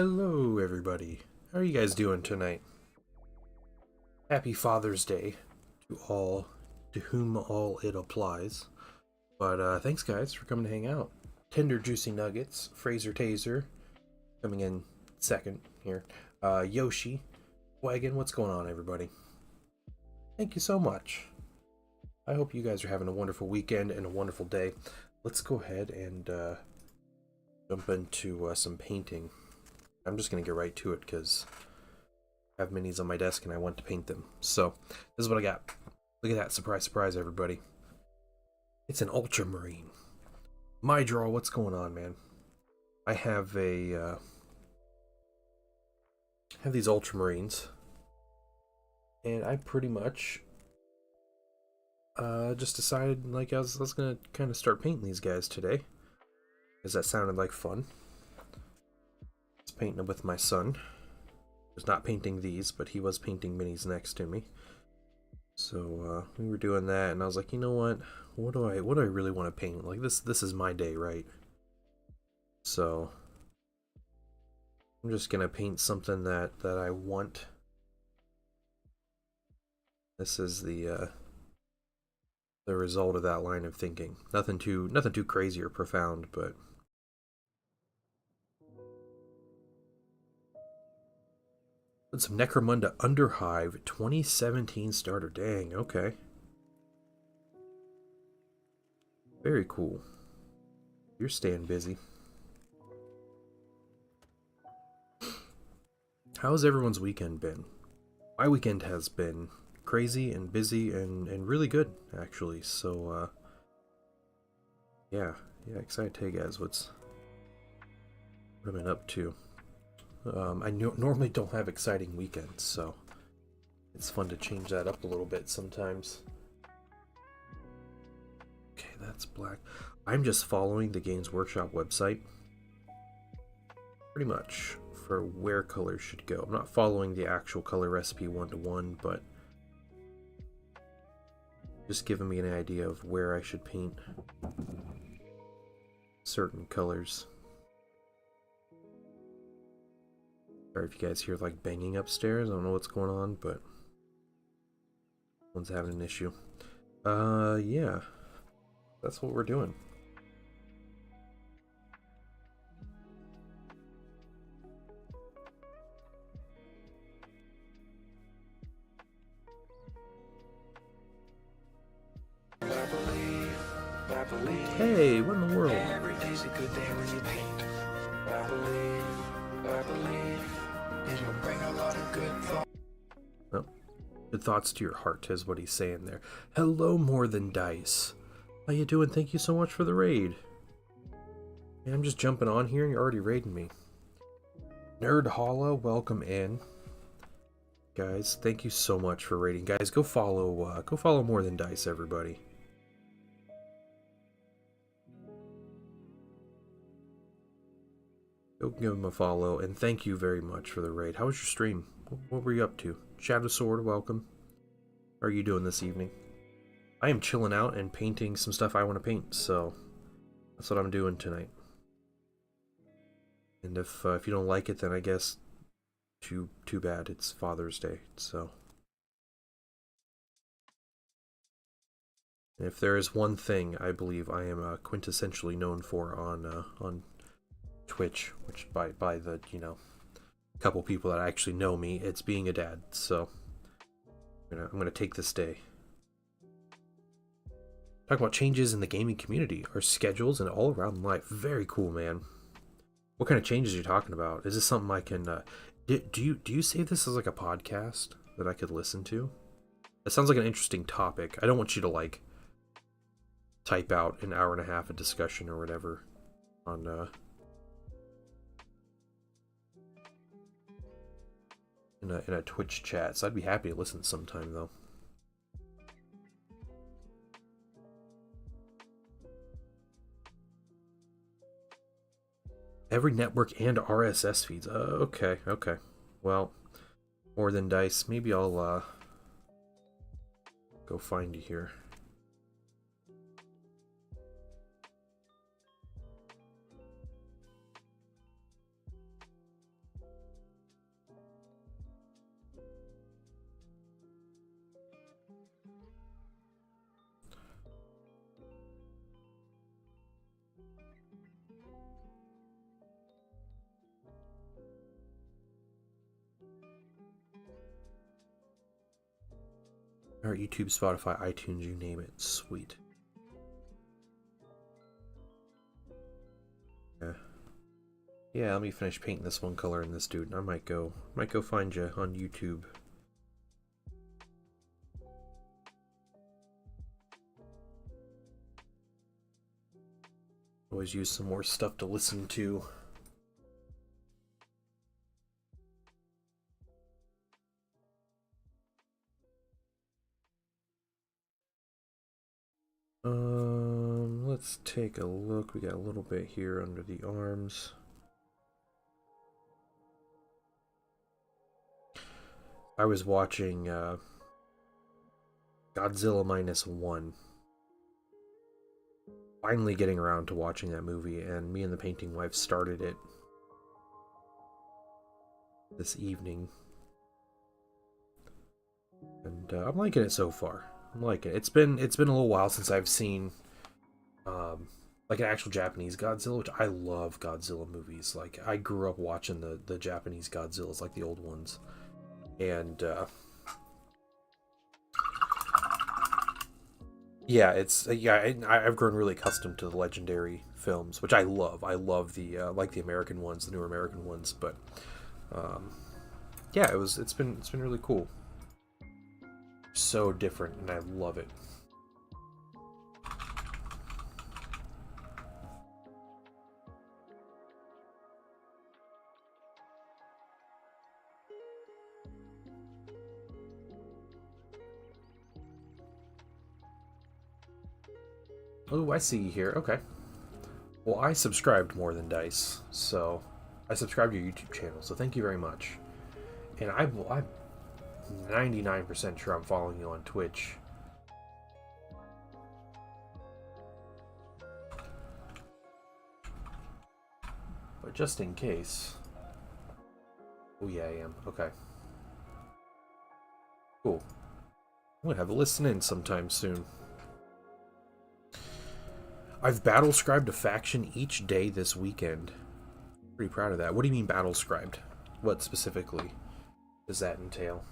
Hello, everybody. How are you guys doing tonight? Happy Father's Day to all, to whom all it applies. But thanks, guys, for coming to hang out. Tender Juicy Nuggets, Fraser Taser, coming in second here. Yoshi, Wagon, what's going on, everybody? Thank you so much. I hope you guys are having a wonderful weekend and a wonderful day. Let's go ahead and jump into some painting. I'm just going to get right to it because I have minis on my desk and I want to paint them. So, this is what I got. Look at that. Surprise, surprise, everybody. It's an ultramarine. My draw, what's going on, man? I have have these ultramarines. And I pretty much just decided like I was going to kind of start painting these guys today. Because that sounded like fun. It's painting them with my son. Was not painting these, but he was painting minis next to me. So we were doing that, and I was like, you know what do I really want to paint? Like this is my day, right? So I'm just gonna paint something that I want. This is the result of that line of thinking. Nothing too crazy or profound, but put some Necromunda Underhive 2017 starter. Dang, okay. Very cool. You're staying busy. How's everyone's weekend been? My weekend has been crazy and busy and really good, actually. So, yeah, excited to tell you guys what I've been up to. I normally don't have exciting weekends, so it's fun to change that up a little bit sometimes. Okay, that's black. I'm just following the Games Workshop website, pretty much, for where colors should go. I'm not following the actual color recipe one-to-one, but just giving me an idea of where I should paint certain colors. Sorry if you guys hear like banging upstairs. I don't know what's going on, but one's having an issue. Yeah, that's what we're doing. Hey, what in the world? Every day's a good day when you paint. I believe it'll bring a lot of good thoughts. Oh, good thoughts to your heart is what he's saying there. Hello, More Than Dice. How you doing? Thank you so much for the raid. Yeah, I'm just jumping on here and you're already raiding me. Nerd Hollow, welcome in. Guys, thank you so much for raiding. Guys, go follow More Than Dice, everybody. Go give him a follow, and thank you very much for the raid. How was your stream? What were you up to? Shadow Sword, welcome. How are you doing this evening? I am chilling out and painting some stuff I want to paint, so that's what I'm doing tonight. And if you don't like it, then I guess too bad. It's Father's Day, so. And if there is one thing I believe I am quintessentially known for on Twitch, which by the couple people that actually know me, it's being a dad. So I'm gonna take this day. Talk about changes in the gaming community, our schedules, and all around life. Very cool, man. What kind of changes are you talking about? Is this something I can? Do you save this as like a podcast that I could listen to? It sounds like an interesting topic. I don't want you to like type out an hour and a half of discussion or whatever on in a Twitch chat. So I'd be happy to listen sometime though. Every network and RSS feeds. Okay. Well, More Than Dice. Maybe I'll go find you here. Alright, YouTube, Spotify, iTunes, you name it. Sweet. Yeah. Yeah, let me finish painting this one color in this dude, and I might go find you on YouTube. Always use some more stuff to listen to. Let's take a look. We got a little bit here under the arms. I was watching Godzilla -1. Finally getting around to watching that movie, and me and the painting wife started it this evening. And I'm liking it so far. I'm liking it. It's been a little while since I've seen like an actual Japanese Godzilla, which I love Godzilla movies. Like, I grew up watching the Japanese Godzillas, like the old ones. And yeah, I've grown really accustomed to the legendary films, which I love. I love the like the American ones, the newer American ones. But yeah, it's been really cool. So different, and I love it. Oh, I see you here. Okay. Well, I subscribed more than Dice, so I subscribed to your YouTube channel, so thank you very much. And I'm 99% sure I'm following you on Twitch. But just in case... Oh yeah, I am. Okay. Cool. I'm gonna have a listen in sometime soon. I've battle scribed a faction each day this weekend. Pretty proud of that. What do you mean battle scribed? What specifically does that entail?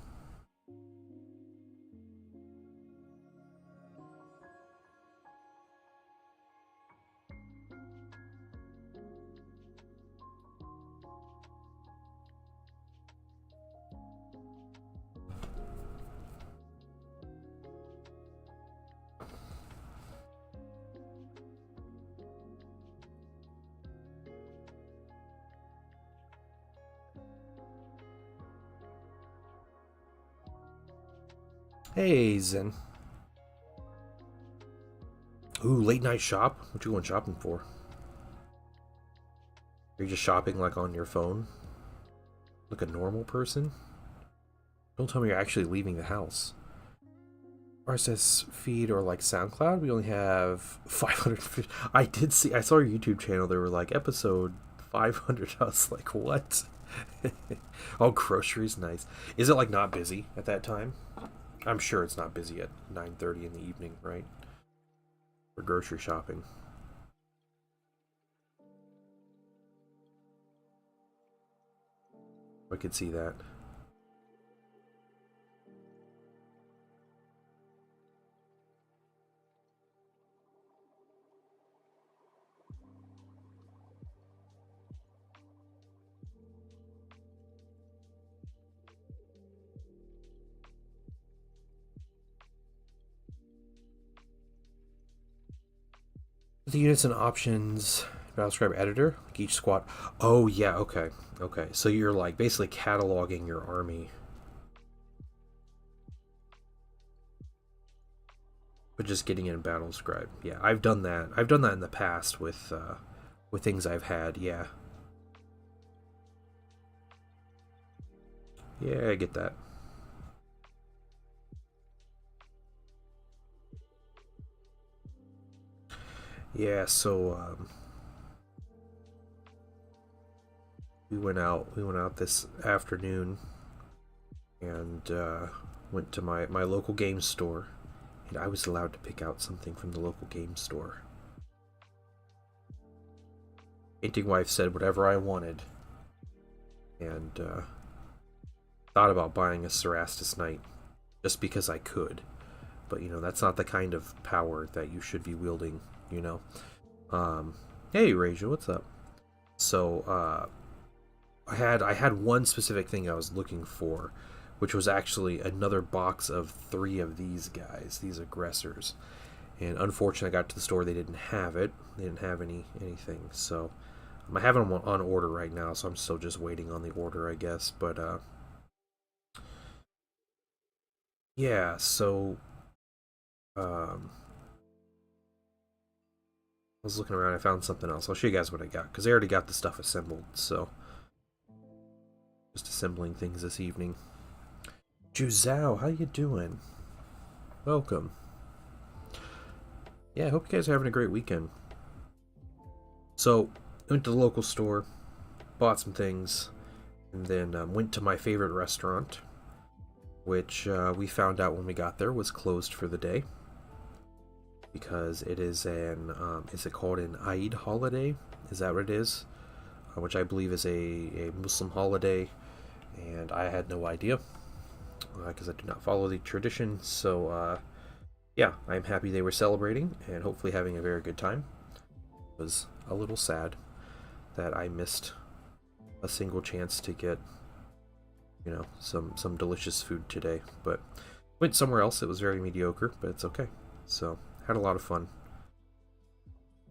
Hey, Zen. Ooh, late night shop? What you going shopping for? Are you just shopping like on your phone? Like a normal person? Don't tell me you're actually leaving the house. RSS feed or like SoundCloud? We only have 550. I saw your YouTube channel. They were like episode 500. I was like, what? Oh, groceries, nice. Is it like not busy at that time? I'm sure it's not busy at 9:30 in the evening, right? For grocery shopping. I could see that. The units and options, BattleScribe editor, like each squad. Oh yeah, okay, okay. So you're like basically cataloging your army, but just getting in BattleScribe. Yeah, I've done that. I've done that in the past with things I've had. Yeah, yeah, I get that. Yeah, so we went out this afternoon and went to my local game store, and I was allowed to pick out something from the local game store. Painting wife said whatever I wanted, and thought about buying a Cerastus Knight just because I could. but you know, that's not the kind of power that you should be wielding, you know. Hey Rachel, what's up? So I had one specific thing I was looking for, which was actually another box of 3 of these guys, these aggressors. And unfortunately, I got to the store, they didn't have it. They didn't have anything. So I have them on order right now, so I'm still just waiting on the order, I guess. But yeah, so I was looking around, I found something else. I'll show you guys what I got, because I already got the stuff assembled, so just assembling things this evening. Juzao, how you doing? Welcome. Yeah, I hope you guys are having a great weekend. So, I went to the local store, bought some things, and then went to my favorite restaurant, which we found out when we got there was closed for the day. Because it is is it called an Eid holiday? Is that what it is? Which I believe is a Muslim holiday, and I had no idea, because I do not follow the tradition. So yeah, I'm happy they were celebrating and hopefully having a very good time. It was a little sad that I missed a single chance to get, you know, some delicious food today, but went somewhere else. It was very mediocre, but it's okay. So had a lot of fun.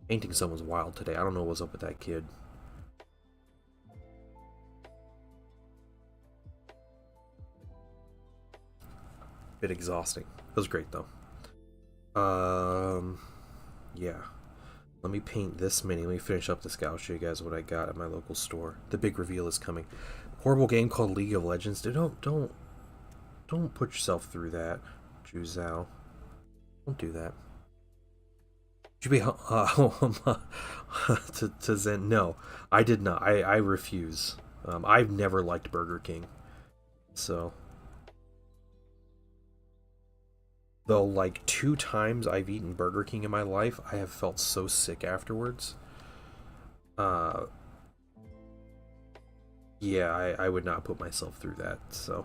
Painting someone's wild today. I don't know what's up with that kid. Bit exhausting. It was great though. Yeah. Let me paint this mini. Let me finish up this guy. I'll show you guys what I got at my local store. The big reveal is coming. Horrible game called League of Legends. Dude, don't put yourself through that, Juzao. Don't do that. Should be to Zen. No, I did not. I refuse. I've never liked Burger King, so though like 2 times I've eaten Burger King in my life, I have felt so sick afterwards. Yeah, I would not put myself through that. So.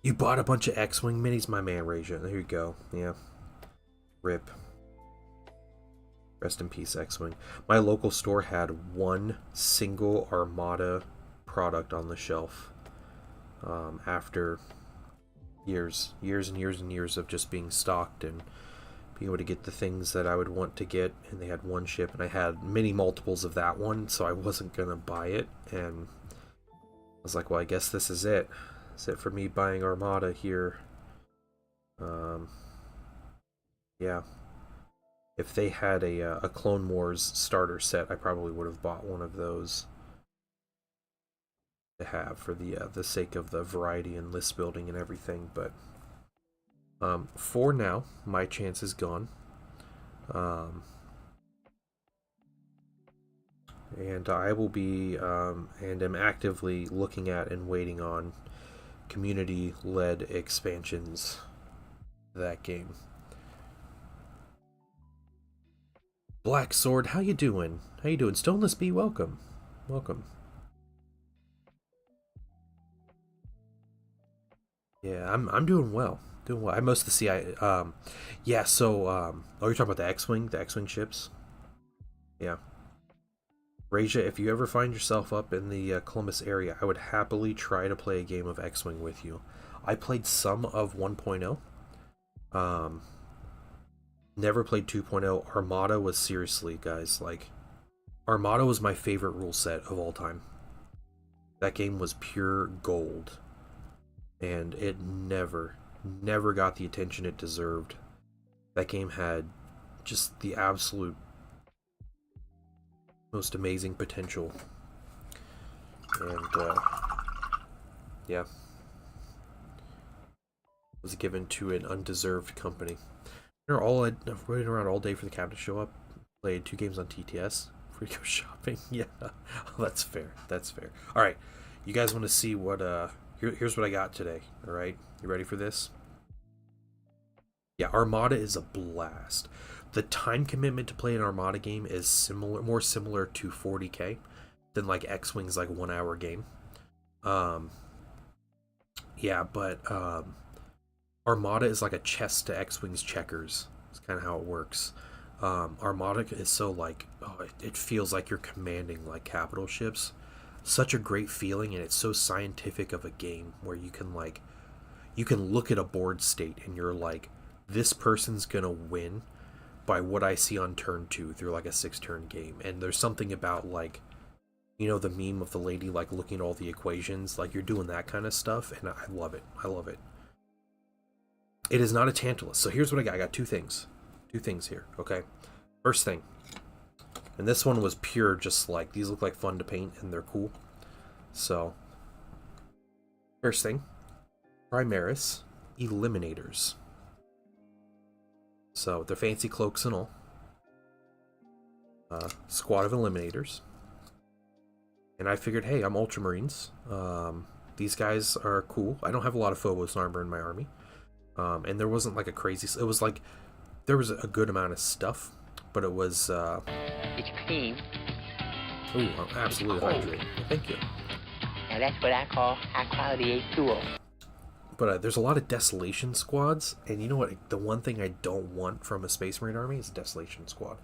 You bought a bunch of X-Wing minis? My man, Raja. There you go. Yeah. RIP. Rest in peace, X-Wing. My local store had one single Armada product on the shelf. After years and years of just being stocked and being able to get the things that I would want to get, and they had one ship, and I had many multiples of that one, so I wasn't gonna buy it, and I was like, well, I guess this is it. That's it for me buying Armada here. Yeah. If they had a Clone Wars starter set, I probably would have bought one of those to have for the sake of the variety and list building and everything. But for now, my chance is gone. And I will be and am actively looking at and waiting on community-led expansions to that game. Black Sword, how you doing? How you doing? Stoneless B, welcome. Welcome. Yeah, I'm doing well. Doing well. I mostly see yeah, so oh, you're talking about the X-Wing ships? Yeah. Raja, if you ever find yourself up in the Columbus area, I would happily try to play a game of X-Wing with you. I played some of 1.0. Never played 2.0. Armada was seriously, guys, like, Armada was my favorite rule set of all time. That game was pure gold. And it never got the attention it deserved. That game had just the absolute most amazing potential, and yeah, was given to an undeserved company. Waiting around all day for the captain to show up. Played 2 games on TTS before you go shopping. Yeah, oh, that's fair. That's fair. All right, you guys want to see what? Here's what I got today. All right, you ready for this? Yeah, Armada is a blast. The time commitment to play an Armada game is more similar to 40k than like X-Wing's like 1 hour game. Um, yeah, but Armada is like a chess to X-Wing's checkers. It's kind of how it works. Armada is so like, oh, it feels like you're commanding like capital ships. Such a great feeling, and it's so scientific of a game where you can look at a board state and you're like, this person's gonna win by what I see on turn two through like a 6 turn game. And there's something about like, you know, the meme of the lady like looking at all the equations, like you're doing that kind of stuff, and I love it. I love it. It is not a Tantalus. So here's what I got. I got two things. Two things here, okay? First thing, and this one was pure just like, these look like fun to paint and they're cool. So, first thing, Primaris Eliminators. So, they're fancy cloaks and all. Squad of Eliminators. And I figured, hey, I'm Ultramarines. These guys are cool. I don't have a lot of Phobos armor in my army. And there wasn't like a crazy... It was like, there was a good amount of stuff, but it was... It's clean. Ooh, I'm absolutely hydrated. Thank you. Now that's what I call high quality H2O. But there's a lot of Desolation squads, and you know what? The one thing I don't want from a Space Marine army is a Desolation squad.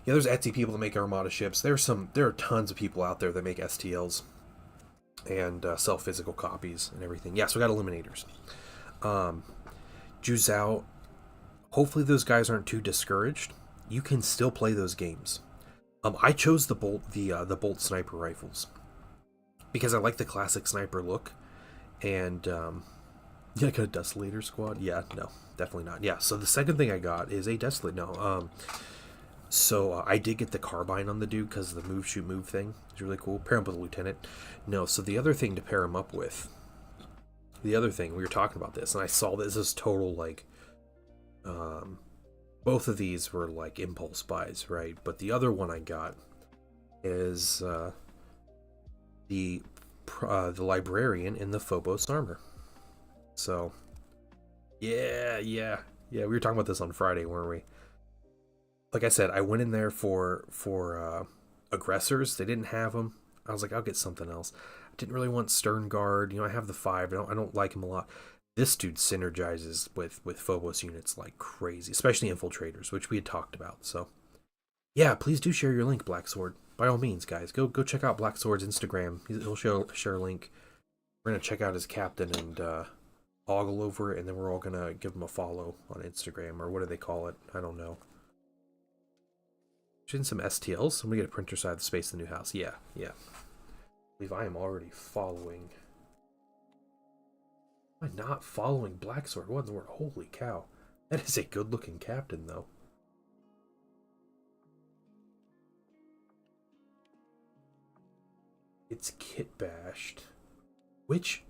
Yeah, there's Etsy people that make Armada ships. There are tons of people out there that make STLs and sell physical copies and everything. Yeah, so we got Eliminators. Juzao, hopefully those guys aren't too discouraged. You can still play those games. I chose the Bolt sniper rifles because I like the classic sniper look, and yeah, I got a Desolator squad. Yeah, no, definitely not. Yeah, so the second thing I got is a Desolate. No, so I did get the carbine on the dude because the move shoot move thing is really cool. Pair him with a lieutenant. No, so the other thing to pair him up with, the other thing we were talking about this, and I saw this as total like, both of these were like impulse buys, right? But the other one I got is the librarian in the Phobos armor. So yeah. We were talking about this on Friday, weren't we? Like I said, I went in there for aggressors. They didn't have them. I was like, I'll get something else. I didn't really want Stern Guard. You know, I have the 5. I don't like him a lot. This dude synergizes with Phobos units like crazy, especially infiltrators, which we had talked about. So, yeah, please do share your link, Black Sword. By all means, guys, go check out Black Sword's Instagram. He'll share a link. We're gonna check out his captain and ogle over it, and then we're all gonna give him a follow on Instagram, or what do they call it? I don't know. In some STLs. I'm gonna get a printer side of the space in the new house. Yeah. I believe I am already following. Am I not following Black Sword? What in the world? Holy cow. That is a good looking captain, though. It's kit bashed. Which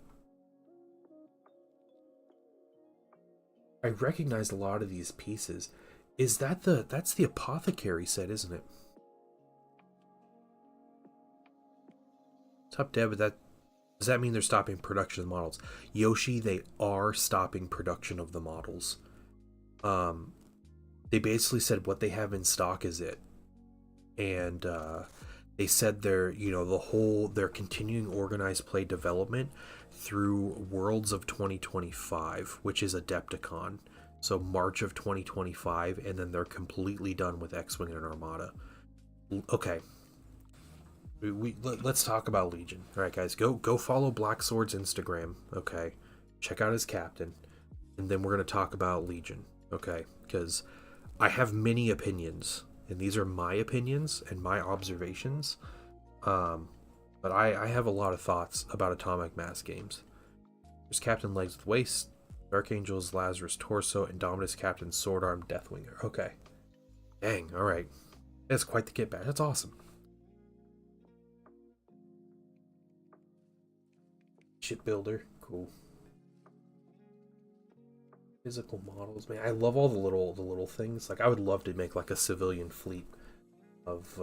I recognized a lot of these pieces. Is that that's the apothecary set, isn't it? Top dev, but does that mean they're stopping production of the models? Yoshi, they are stopping production of the models. They basically said what they have in stock is it. And they said they're continuing organized play development through Worlds of 2025, which is Adepticon. So March of 2025, and then they're completely done with X-Wing and Armada. Okay. Let's talk about Legion. All right, guys, go follow Black Sword's Instagram. Okay, check out his captain, and then we're gonna talk about Legion. Okay, because I have many opinions, and these are my opinions and my observations. But I have a lot of thoughts about Atomic Mass games. There's Captain Legs with Waist, Dark Angel's Lazarus Torso, Indomitus Captain Swordarm Deathwinger. Okay. Dang, alright. That's quite the get back. That's awesome. Shipbuilder. Cool. Physical models, man. I love all the little things. Like, I would love to make like a civilian fleet of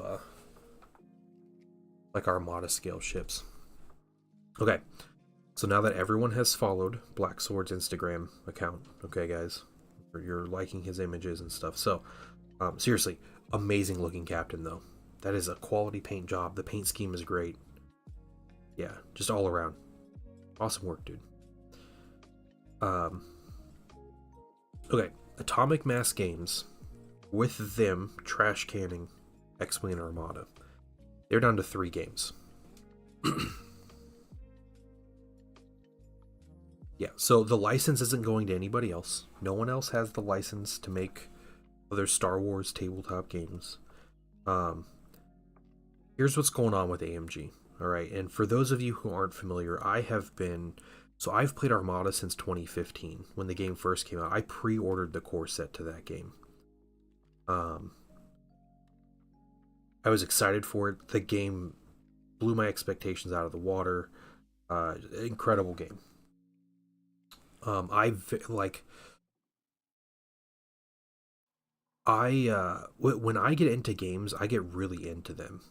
like Armada scale ships. Okay. So now that everyone has followed Black Sword's Instagram account, okay, guys, you're liking his images and stuff. So, seriously, amazing looking captain though. That is a quality paint job. The paint scheme is great. Yeah, just all around. Awesome work, dude. Okay, Atomic Mass Games, with them trash canning X-Wing and Armada. They're down to 3 games. Yeah, so the license isn't going to anybody else. No one else has the license to make other Star Wars tabletop games. Here's what's going on with AMG. All right, and for those of you who aren't familiar, I've played Armada since 2015 when the game first came out. I pre-ordered the core set to that game. I was excited for it. The game blew my expectations out of the water. Incredible game. When I get into games, I get really into them.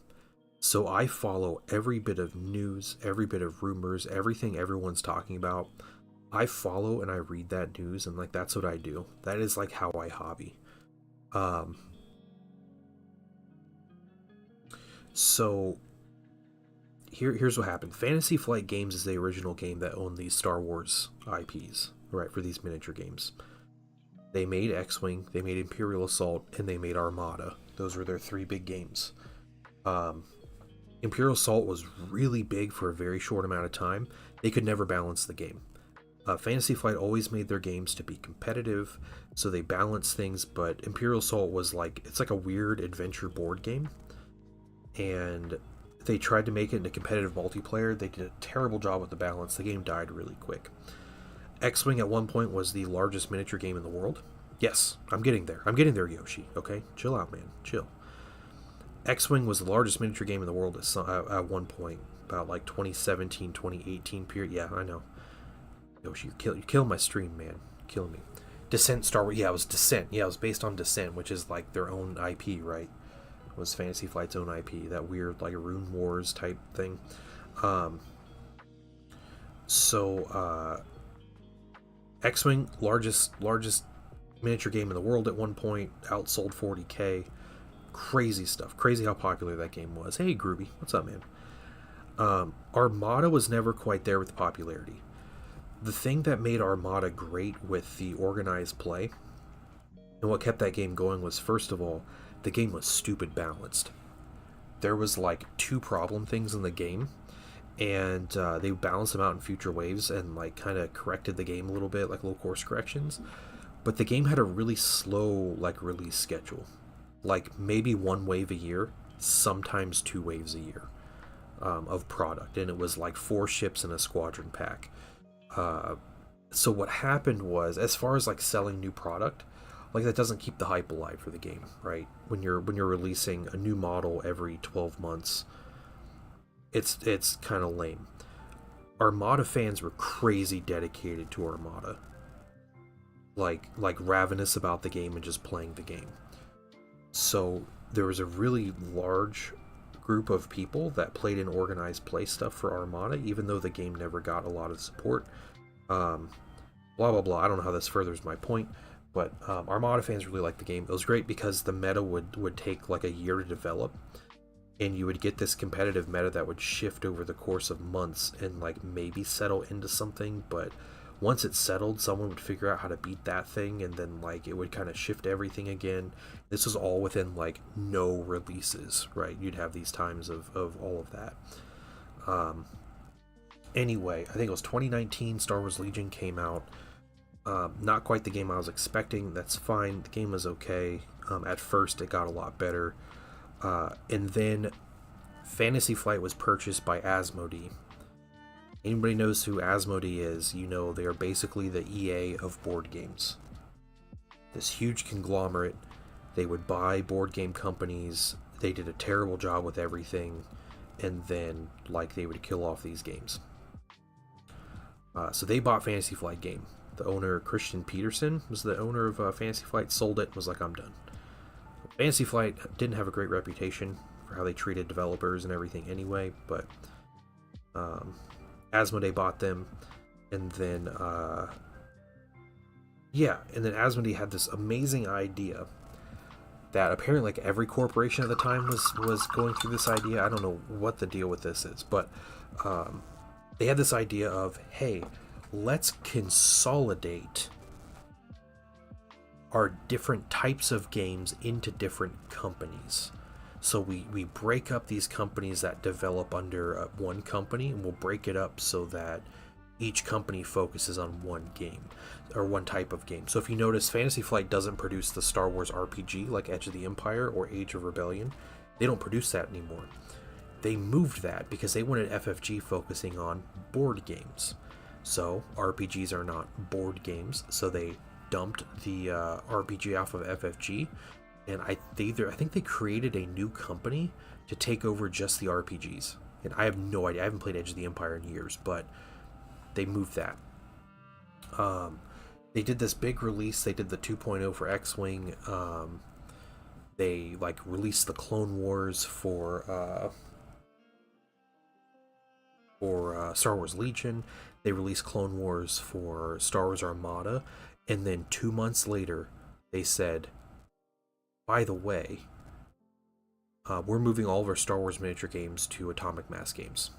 So I follow every bit of news, every bit of rumors, everything everyone's talking about. I follow and I read that news, and like that's what I do. That is like how I hobby. So here's what happened. Fantasy Flight Games is the original game that owned these Star Wars IPs, right, for these miniature games. They made X-Wing, they made Imperial Assault, and they made Armada. Those were their 3 big games. Imperial Assault was really big for a very short amount of time. They could never balance the game. Fantasy Flight always made their games to be competitive, so they balanced things, but Imperial Assault was it's like a weird adventure board game. And they tried to make it into competitive multiplayer. They did a terrible job with the balance. The game died really quick. X-Wing at one point was the largest miniature game in the world. Yes, I'm getting there. I'm getting there, Yoshi. Okay? Chill out, man. Chill. X-Wing was the largest miniature game in the world at one point. About 2017, 2018 period. Yeah, I know. Yoshi, you're killing my stream, man. You're killing me. Descent Star Wars. Yeah, it was Descent. Yeah, it was based on Descent, which is their own IP, right? It was Fantasy Flight's own IP. That weird, Rune Wars type thing. X-Wing, largest miniature game in the world at one point, outsold 40K. Crazy stuff. Crazy how popular that game was. Hey, Groovy. What's up, man? Armada was never quite there with popularity. The thing that made Armada great with the organized play, and what kept that game going was, first of all, the game was stupid balanced. There was 2 problem things in the game, and they balanced them out in future waves and kind of corrected the game a little bit, little course corrections. But the game had a really slow release schedule, maybe 1 wave a year, sometimes 2 waves a year of product, and it was 4 ships in a squadron pack. So what happened was, as far as selling new product, that doesn't keep the hype alive for the game, right? When you're releasing a new model every 12 months, it's kind of lame. Armada fans were crazy dedicated to Armada, ravenous about the game and just playing the game. So there was a really large group of people that played in organized play stuff for Armada, even though the game never got a lot of support. Blah blah blah. I don't know how this furthers my point. But Armada fans really liked the game. It was great because the meta would take a year to develop, and you would get this competitive meta that would shift over the course of months and maybe settle into something. But once it settled, someone would figure out how to beat that thing, and then it would kind of shift everything again. This was all within no releases, right? You'd have these times of all of that. Anyway, I think it was 2019. Star Wars Legion came out. Not quite the game I was expecting. That's fine. The game was okay. At first, it got a lot better. And then Fantasy Flight was purchased by Asmodee. Anybody knows who Asmodee is, they are basically the EA of board games. This huge conglomerate. They would buy board game companies. They did a terrible job with everything. And then, they would kill off these games. So they bought Fantasy Flight Game. The owner, Christian Peterson, was the owner of Fantasy Flight, sold it, and was I'm done. Fantasy Flight didn't have a great reputation for how they treated developers and everything anyway, but Asmodee bought them, and then Asmodee had this amazing idea that apparently like every corporation at the time was going through this idea. I don't know what the deal with this is, but they had this idea of, hey, let's consolidate our different types of games into different companies. So we break up these companies that develop under one company, and we'll break it up so that each company focuses on one game or one type of game. So if you notice, Fantasy Flight doesn't produce the Star Wars RPG like Edge of the Empire or Age of Rebellion. They don't produce that anymore. They moved that because they wanted FFG focusing on board games. So RPGs are not board games, so they dumped the RPG off of FFG, and I think they created a new company to take over just the RPGs. And I have no idea. I haven't played Edge of the Empire in years, but they moved that. They did this big release. They did the 2.0 for X-Wing. They like released the Clone Wars for Star Wars Legion. They released Clone Wars for Star Wars Armada, and then 2 months later, they said, by the way, we're moving all of our Star Wars miniature games to Atomic Mass Games.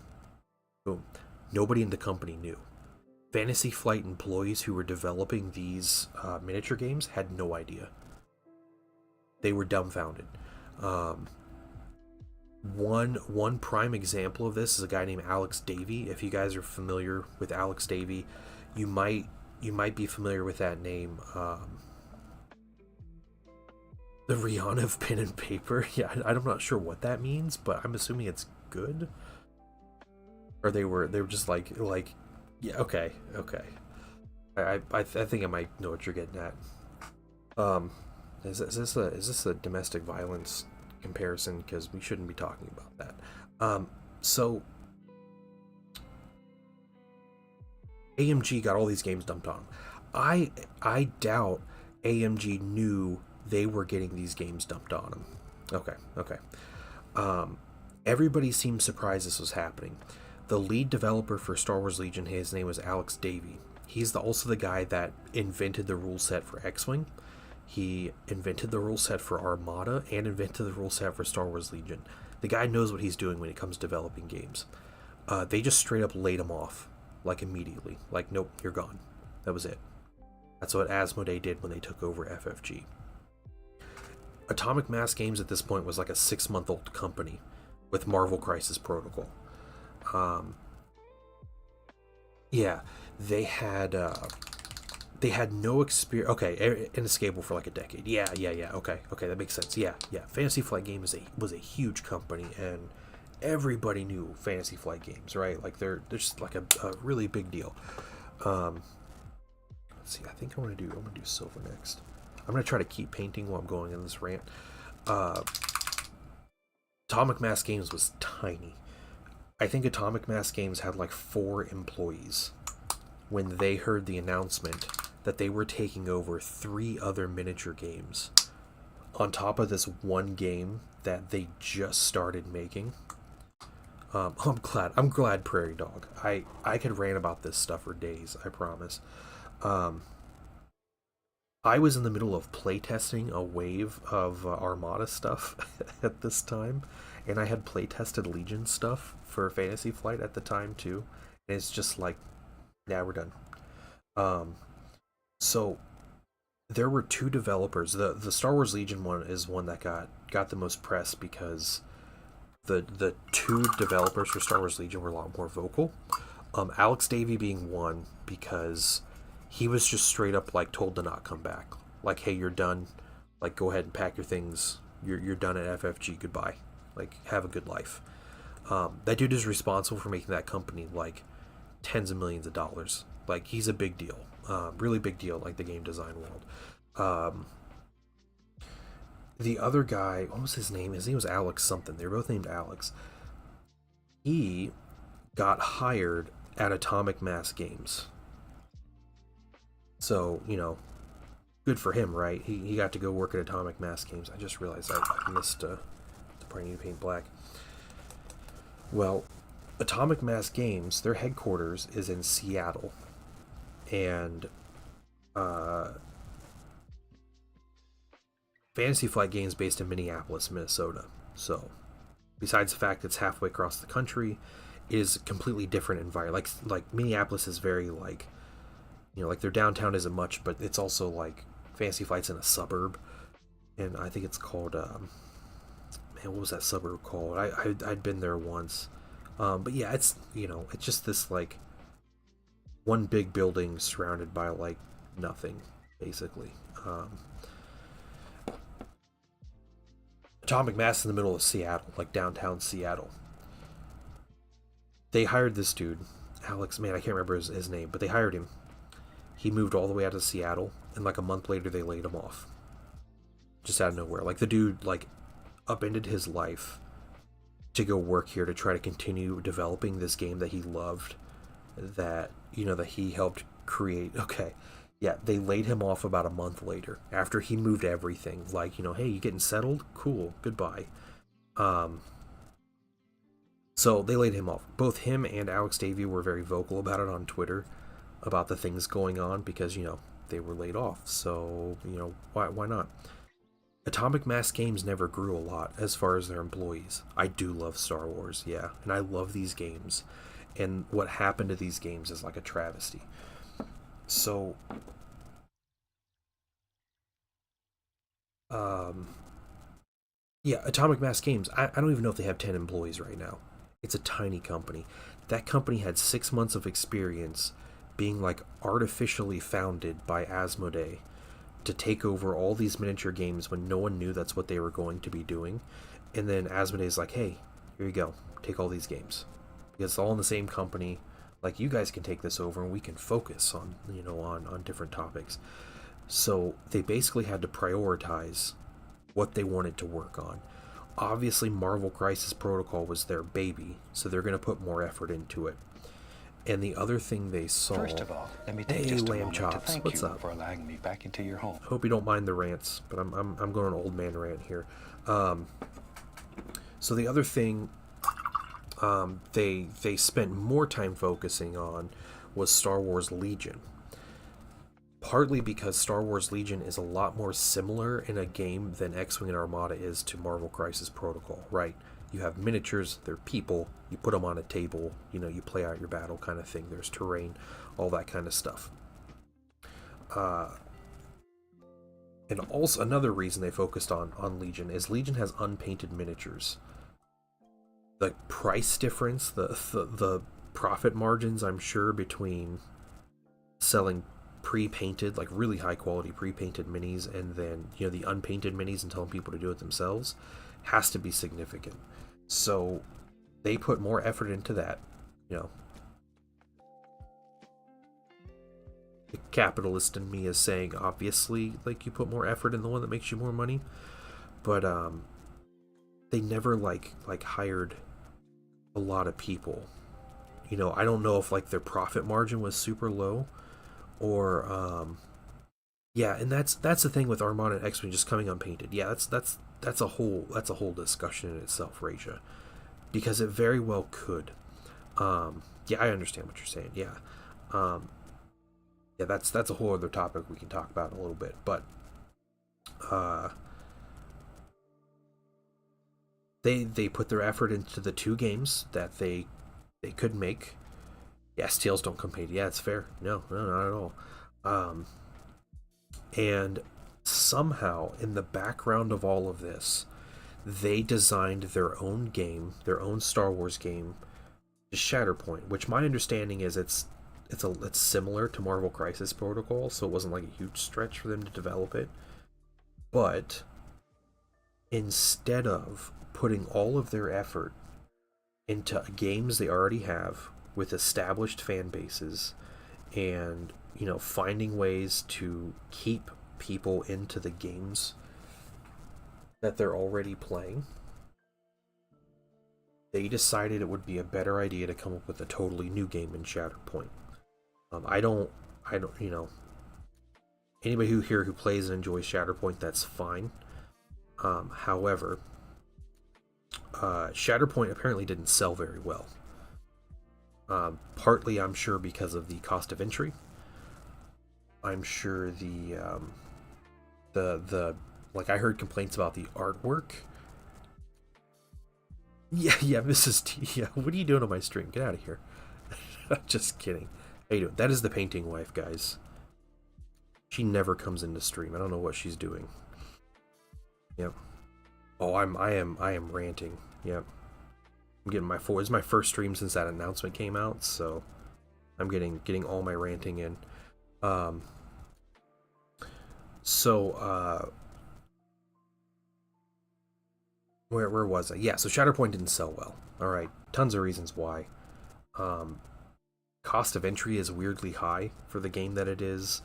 Boom. Nobody in the company knew. Fantasy Flight employees who were developing these miniature games had no idea. They were dumbfounded. One prime example of this is a guy named Alex Davey. If you guys are familiar with Alex Davey, you might be familiar with that name. The Rihanna of pen and paper. Yeah, I'm not sure what that means, but I'm assuming it's good. Or they were just like yeah, okay. I think I might know what you're getting at. Is this a domestic violence comparison? Because we shouldn't be talking about that. So AMG got all these games dumped on them. I doubt AMG knew they were getting these games dumped on them. Okay. Everybody seemed surprised this was happening. The lead developer for Star Wars Legion, his name was Alex Davey. He's also the guy that invented the rule set for X-Wing. He invented the rule set for Armada and invented the rule set for Star Wars Legion. The guy knows what he's doing when it comes to developing games. They just straight up laid him off, like immediately. Like, nope, you're gone. That was it. That's what Asmodee did when they took over FFG. Atomic Mass Games at this point was like a 6-month-old company with Marvel Crisis Protocol. Yeah, they had no experience. Okay, Inescapable for like a decade. Yeah. Okay, that makes sense. Yeah. Fantasy Flight Games was a huge company, and everybody knew Fantasy Flight Games, right? Like they're just like a really big deal. Let's see. I think I'm gonna do silver next. I'm gonna try to keep painting while I'm going in this rant. Atomic Mass Games was tiny. I think Atomic Mass Games had like 4 employees when they heard the announcement that they were taking over 3 other miniature games on top of this one game that they just started making. I'm glad Prairie Dog. I could rant about this stuff for days, I promise. I was in the middle of playtesting a wave of Armada stuff at this time, and I had playtested Legion stuff for Fantasy Flight at the time too, and it's just like, yeah, we're done. So there were 2 developers. The Star Wars Legion one is one that got the most press because the 2 developers for Star Wars Legion were a lot more vocal. Alex Davey being one because he was just straight up like told to not come back. Like, hey, you're done. Like, go ahead and pack your things. You're done at FFG. Goodbye. Like, have a good life. That dude is responsible for making that company like tens of millions of dollars. Like, he's a big deal. Really big deal, like the game design world. The other guy, what was his name? His name was Alex something. They were both named Alex. He got hired at Atomic Mass Games. So, good for him, right? He got to go work at Atomic Mass Games. I just realized I missed the part I need to paint black. Well, Atomic Mass Games, their headquarters is in Seattle. And Fantasy Flight Games based in Minneapolis, Minnesota. So, besides the fact it's halfway across the country, it is a completely different environment. Like Minneapolis is very like, like their downtown isn't much, but it's also like Fantasy Flight's in a suburb, and I think it's called what was that suburb called? I'd been there once, but yeah, it's it's just this like one big building surrounded by like nothing, basically. Atomic Mass in the middle of Seattle, like downtown Seattle. They hired this dude, Alex. Man, I can't remember his name, but they hired him. He moved all the way out of Seattle, and like a month later, they laid him off, just out of nowhere. Like the dude, like upended his life to go work here to try to continue developing this game that he loved, that that he helped create. Okay, yeah, they laid him off about a month later after he moved everything. Like, hey, you getting settled? Cool, goodbye. So they laid him off. Both him and Alex Davey were very vocal about it on Twitter, about the things going on, because they were laid off. So why not? Atomic Mass Games never grew a lot as far as their employees. I do love Star Wars, yeah, and I love these games, and what happened to these games is like a travesty. So yeah, Atomic Mass Games, I don't even know if they have 10 employees right now. It's a tiny company. That company had 6 months of experience being like artificially founded by Asmodee to take over all these miniature games when no one knew that's what they were going to be doing. And then Asmodee's like, hey, here you go, take all these games, because it's all in the same company. Like, you guys can take this over and we can focus on on different topics. So they basically had to prioritize what they wanted to work on. Obviously, Marvel Crisis Protocol was their baby, so they're going to put more effort into it. And the other thing they saw... First of all, let me take just a moment to thank What's you up? for allowing me back into your home. Hope you don't mind the rants, but I'm going on an old man rant here. So the other thing they spent more time focusing on was Star Wars Legion. Partly because Star Wars Legion is a lot more similar in a game than X-Wing and Armada is to Marvel Crisis Protocol, right? You have miniatures, they're people, you put them on a table, you play out your battle kind of thing. There's terrain, all that kind of stuff. And also another reason they focused on Legion is Legion has unpainted miniatures. The price difference, the profit margins, I'm sure, between selling pre-painted, like really high quality pre-painted minis, and then the unpainted minis and telling people to do it themselves, has to be significant. So they put more effort into that. The capitalist in me is saying, obviously, like, you put more effort in the one that makes you more money, but they never like hired a lot of people. I don't know if like their profit margin was super low, or yeah, and that's the thing with Armada and X-Wing just coming unpainted. Yeah, that's a whole discussion in itself, Raja, because it very well could. Yeah, I understand what you're saying. Yeah, yeah, that's a whole other topic we can talk about in a little bit. But they put their effort into the two games that they could make. Yeah, steals don't compete. Yeah, it's fair. No, not at all. And somehow, in the background of all of this, they designed their own game, their own Star Wars game, Shatterpoint, which my understanding is it's similar to Marvel Crisis Protocol, so it wasn't like a huge stretch for them to develop it. But instead of putting all of their effort into games they already have with established fan bases, and finding ways to keep people into the games that they're already playing, they decided it would be a better idea to come up with a totally new game in Shatterpoint. I don't anybody who plays and enjoys Shatterpoint, that's fine. However, Shatterpoint apparently didn't sell very well. Partly, I'm sure, because of the cost of entry. I'm sure the Like, I heard complaints about the artwork. Yeah, Mrs. T. Yeah, what are you doing on my stream? Get out of here. Just kidding. How you doing? That is the painting wife, guys. She never comes into stream. I don't know what she's doing. Yep. Oh, I am ranting. Yep. I'm getting it's my first stream since that announcement came out, so I'm getting all my ranting in. Where was I? Yeah, so Shatterpoint didn't sell well. Alright, tons of reasons why. Cost of entry is weirdly high for the game that it is.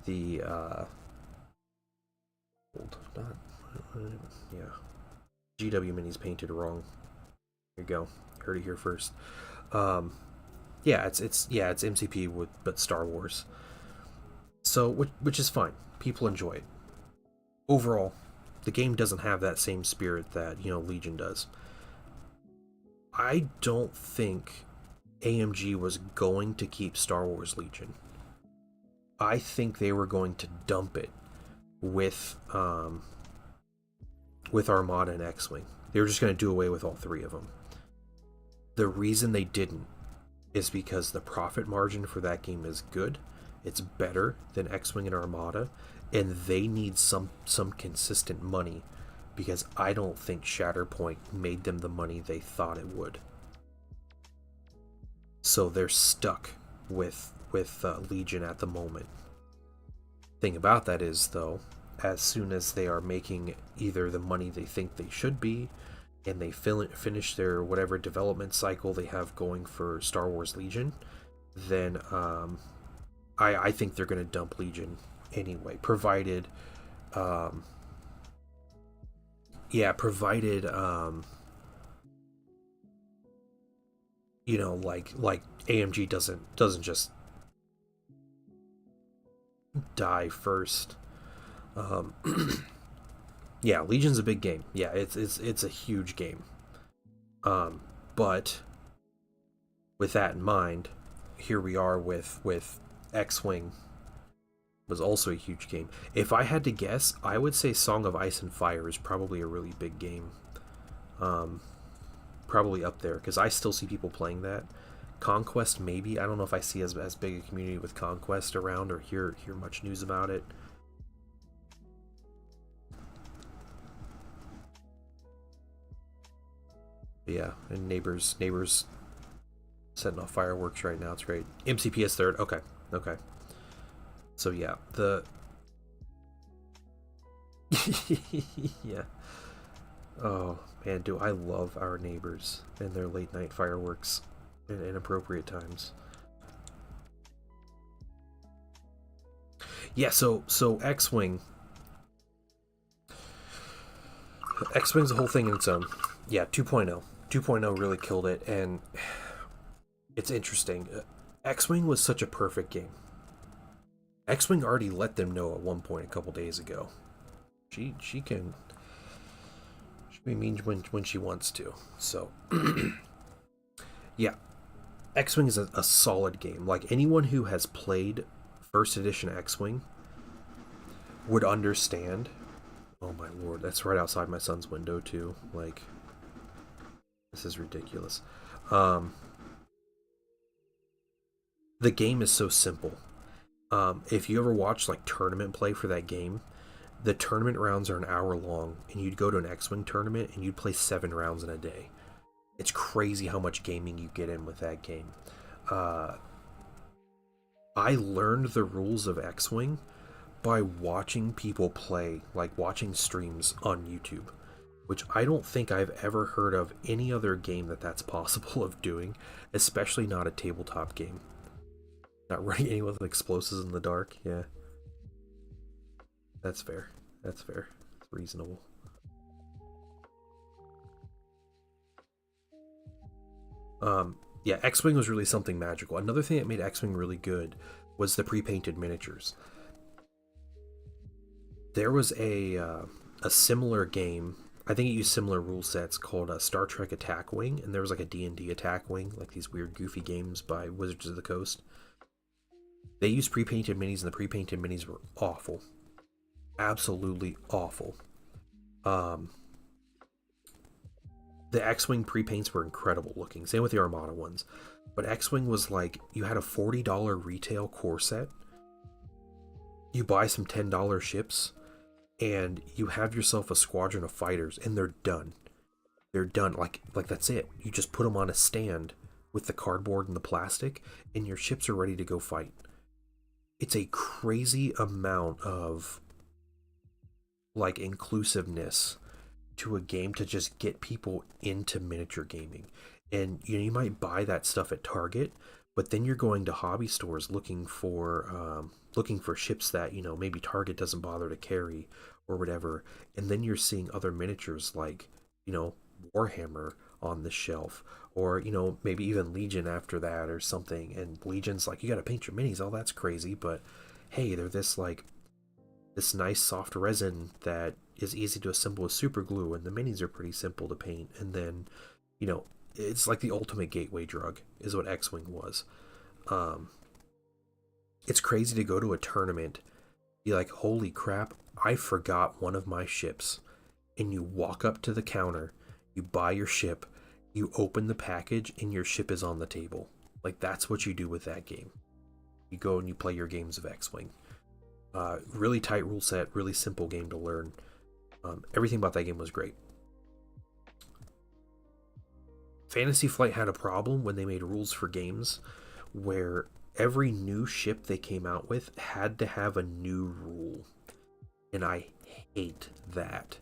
The GW Mini's painted wrong. Here you go. Heard it here first. Yeah, it's MCP but Star Wars. So which is fine. People enjoy it. Overall, the game doesn't have that same spirit that, Legion does. I don't think AMG was going to keep Star Wars Legion. I think they were going to dump it with Armada and X-Wing. They were just going to do away with all three of them. The reason they didn't is because the profit margin for that game is good. It's better than X-Wing and Armada, and they need some consistent money, because I don't think Shatterpoint made them the money they thought it would. So they're stuck with Legion at the moment. Thing about that is, though, as soon as they are making either the money they think they should be, and they finish their whatever development cycle they have going for Star Wars Legion, then I think they're going to dump Legion anyway, provided like AMG doesn't just die first. Yeah, Legion's a big game. Yeah, it's a huge game. But with that in mind, here we are with X-Wing was also a huge game. If I had to guess, I would say Song of Ice and Fire is probably a really big game. Probably up there, because I still see people playing that. Conquest, maybe. I don't know if I see as big a community with Conquest around or hear much news about it. But yeah, and neighbors setting off fireworks right now. It's great. MCP is third. Okay. So yeah, yeah. Oh man, do I love our neighbors and their late night fireworks in inappropriate times. Yeah, so X-Wing's a whole thing in its own. Yeah, 2.0. 2.0 really killed it, and it's interesting. X-Wing was such a perfect game. X-Wing already let them know at one point a couple days ago. She can be mean when she wants to. So yeah, X-Wing is a solid game. Like, anyone who has played first edition X-Wing would understand. Oh my lord, that's right outside my son's window too. Like, this is ridiculous. The game is so simple. If you ever watch like tournament play for that game, the tournament rounds are an hour long, and you'd go to an X-Wing tournament and you'd play 7 rounds in a day. It's crazy how much gaming you get in with that game. I learned the rules of X-Wing by watching people play, like watching streams on YouTube, which I don't think I've ever heard of any other game that's possible of doing, especially not a tabletop game. Not running anyone with explosives in the dark. Yeah. That's fair. It's reasonable. Yeah, X-Wing was really something magical. Another thing that made X-Wing really good was the pre-painted miniatures. There was a similar game, I think it used similar rule sets, called Star Trek Attack Wing, and there was like a D&D Attack Wing, like these weird goofy games by Wizards of the Coast. They used pre-painted minis, and the pre-painted minis were awful. Absolutely awful. Um, the X-Wing pre-paints were incredible looking. Same with the Armada ones. But X-Wing was like, you had a $40 retail core set. You buy some $10 ships, and you have yourself a squadron of fighters, and they're done. They're done. Like that's it. You just put them on a stand with the cardboard and the plastic, and your ships are ready to go fight. It's a crazy amount of like inclusiveness to a game to just get people into miniature gaming. And you might buy that stuff at Target, but then you're going to hobby stores looking for ships that maybe Target doesn't bother to carry or whatever, and then you're seeing other miniatures like Warhammer on the shelf, or maybe even Legion after that or something, and Legion's like, you got to paint your minis. Oh, that's crazy, but hey, they're this nice soft resin that is easy to assemble with super glue, and the minis are pretty simple to paint. And then it's like the ultimate gateway drug is what X-Wing was. It's crazy to go to a tournament, be like, holy crap, I forgot one of my ships. And you walk up to the counter, you buy your ship, you open the package, and your ship is on the table. Like, that's what you do with that game. You go and you play your games of X-Wing. Really tight rule set, really simple game to learn. Everything about that game was great. Fantasy Flight had a problem when they made rules for games where every new ship they came out with had to have a new rule. And I hate that.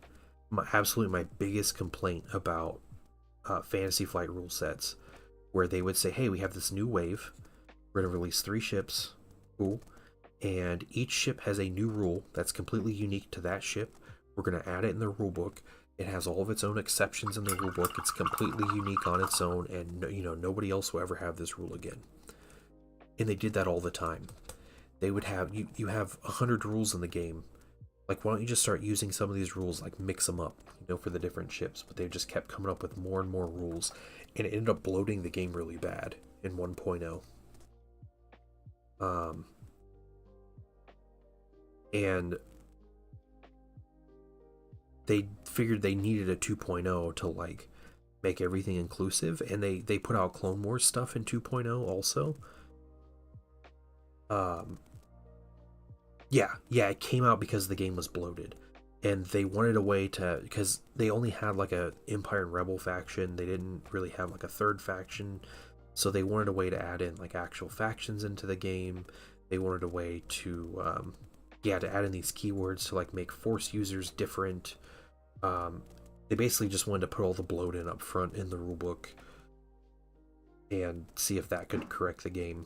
Absolutely my biggest complaint about Fantasy Flight rule sets, where they would say, hey, we have this new wave. We're going to release 3 ships. Cool. And each ship has a new rule that's completely unique to that ship. We're going to add it in the rule book. It has all of its own exceptions in the rule book. It's completely unique on its own, and nobody else will ever have this rule again. And they did that all the time. They would have you have 100 rules in the game. Like, why don't you just start using some of these rules, like mix them up, for the different ships? But they just kept coming up with more and more rules, and it ended up bloating the game really bad in 1.0. And they figured they needed a 2.0 to like make everything inclusive, and they put out Clone Wars stuff in 2.0 also. It came out because the game was bloated, and they wanted a way to, because they only had like a Empire and Rebel faction. They didn't really have like a third faction, so they wanted a way to add in like actual factions into the game. They wanted a way to to add in these keywords to like make Force users different. They basically just wanted to put all the bloat in up front in the rulebook and see if that could correct the game.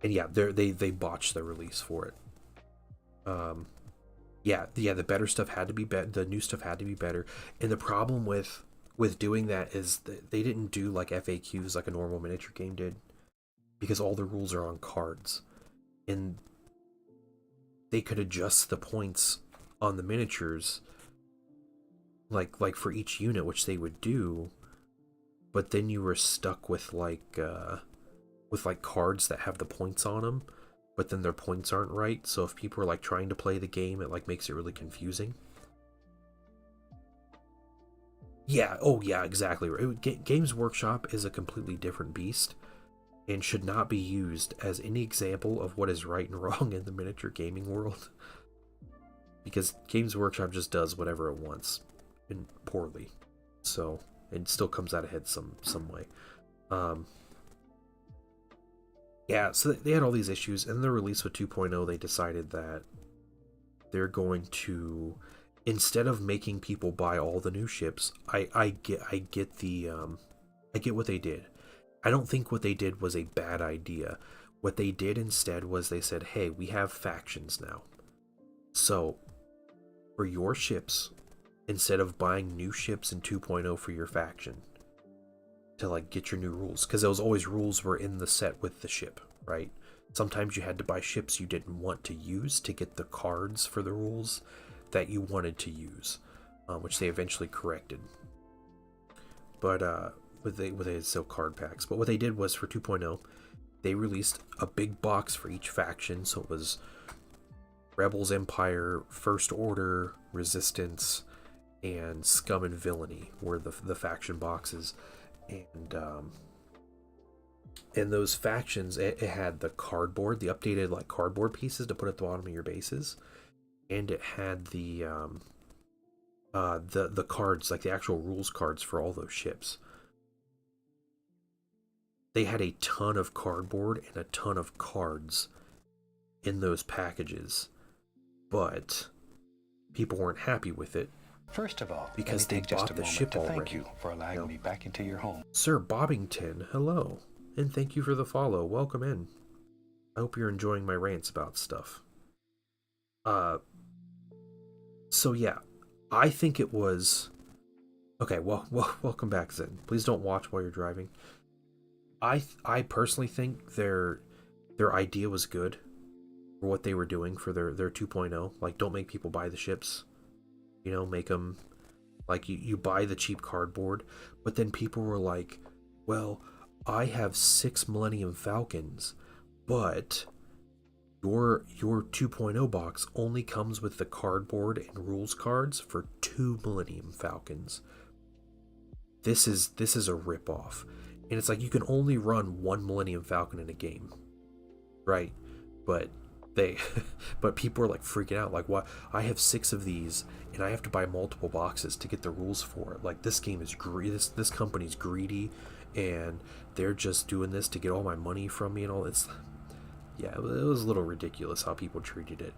And they botched the release for it. The better stuff had to be better. The new stuff had to be better. And the problem with doing that is that they didn't do like FAQs like a normal miniature game did, because all the rules are on cards, and they could adjust the points on the miniatures like for each unit, which they would do, but then you were stuck with like cards that have the points on them, but then their points aren't right. So if people are like trying to play the game, it like makes it really confusing. Exactly. Games Workshop is a completely different beast and should not be used as any example of what is right and wrong in the miniature gaming world, because Games Workshop just does whatever it wants, and poorly. So it still comes out ahead some way. So they had all these issues, and the release with 2.0, they decided that they're going to, instead of making people buy all the new ships, I get what they did. I don't think what they did was a bad idea. What they did instead was they said, hey, we have factions now. So for your ships, instead of buying new ships in 2.0 for your faction to like get your new rules, because those always rules were in the set with the ship, right? Sometimes you had to buy ships you didn't want to use to get the cards for the rules that you wanted to use, which they eventually corrected. But with still card packs. But what they did was for 2.0, they released a big box for each faction. So it was Rebels, Empire, First Order, Resistance, and Scum and Villainy were the faction boxes. And those factions, it had the cardboard, the updated like cardboard pieces to put at the bottom of your bases, and it had the cards, like the actual rules cards for all those ships. They had a ton of cardboard and a ton of cards in those packages, but people weren't happy with it. First of all, because they bought the ship already. Thank you for allowing me back into your home. Sir Bobbington, hello, and thank you for the follow. Welcome in. I hope you're enjoying my rants about stuff. So yeah, I think it was okay. Well, welcome back, Zen. Please don't watch while you're driving. I personally think their idea was good for what they were doing for their 2.0. Like, don't make people buy the ships. You know, make them like you buy the cheap cardboard. But then people were like, well, I have 6 Millennium Falcons, but your 2.0 box only comes with the cardboard and rules cards for 2 Millennium Falcons. This is a ripoff. And it's like you can only run 1 Millennium Falcon in a game, right? But people are like freaking out, like, what? I have 6 of these and I have to buy multiple boxes to get the rules for it. Like, this game is this company's greedy, and they're just doing this to get all my money from me and all. Yeah, it was a little ridiculous how people treated it.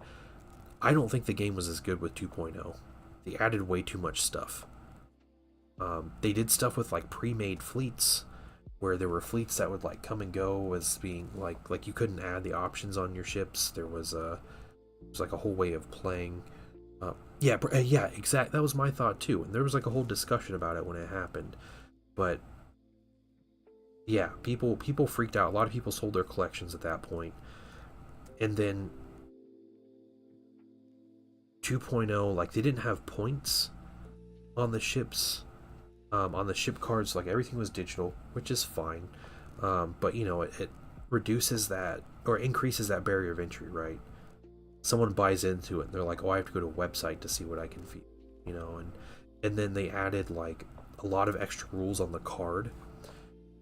I don't think the game was as good with 2.0. They added way too much stuff. They did stuff with like pre-made fleets, where there were fleets that would like come and go as being like you couldn't add the options on your ships. There was like a whole way of playing. Yeah, exact. That was my thought too, and there was like a whole discussion about it when it happened. But yeah, people freaked out. A lot of people sold their collections at that point. And then 2.0, like, they didn't have points on the ships. On the ship cards, like, everything was digital, which is fine. But, you know, it reduces that, or increases that barrier of entry, right? Someone buys into it, and they're like, oh, I have to go to a website to see what I can feed, you know? And then they added, like, a lot of extra rules on the card.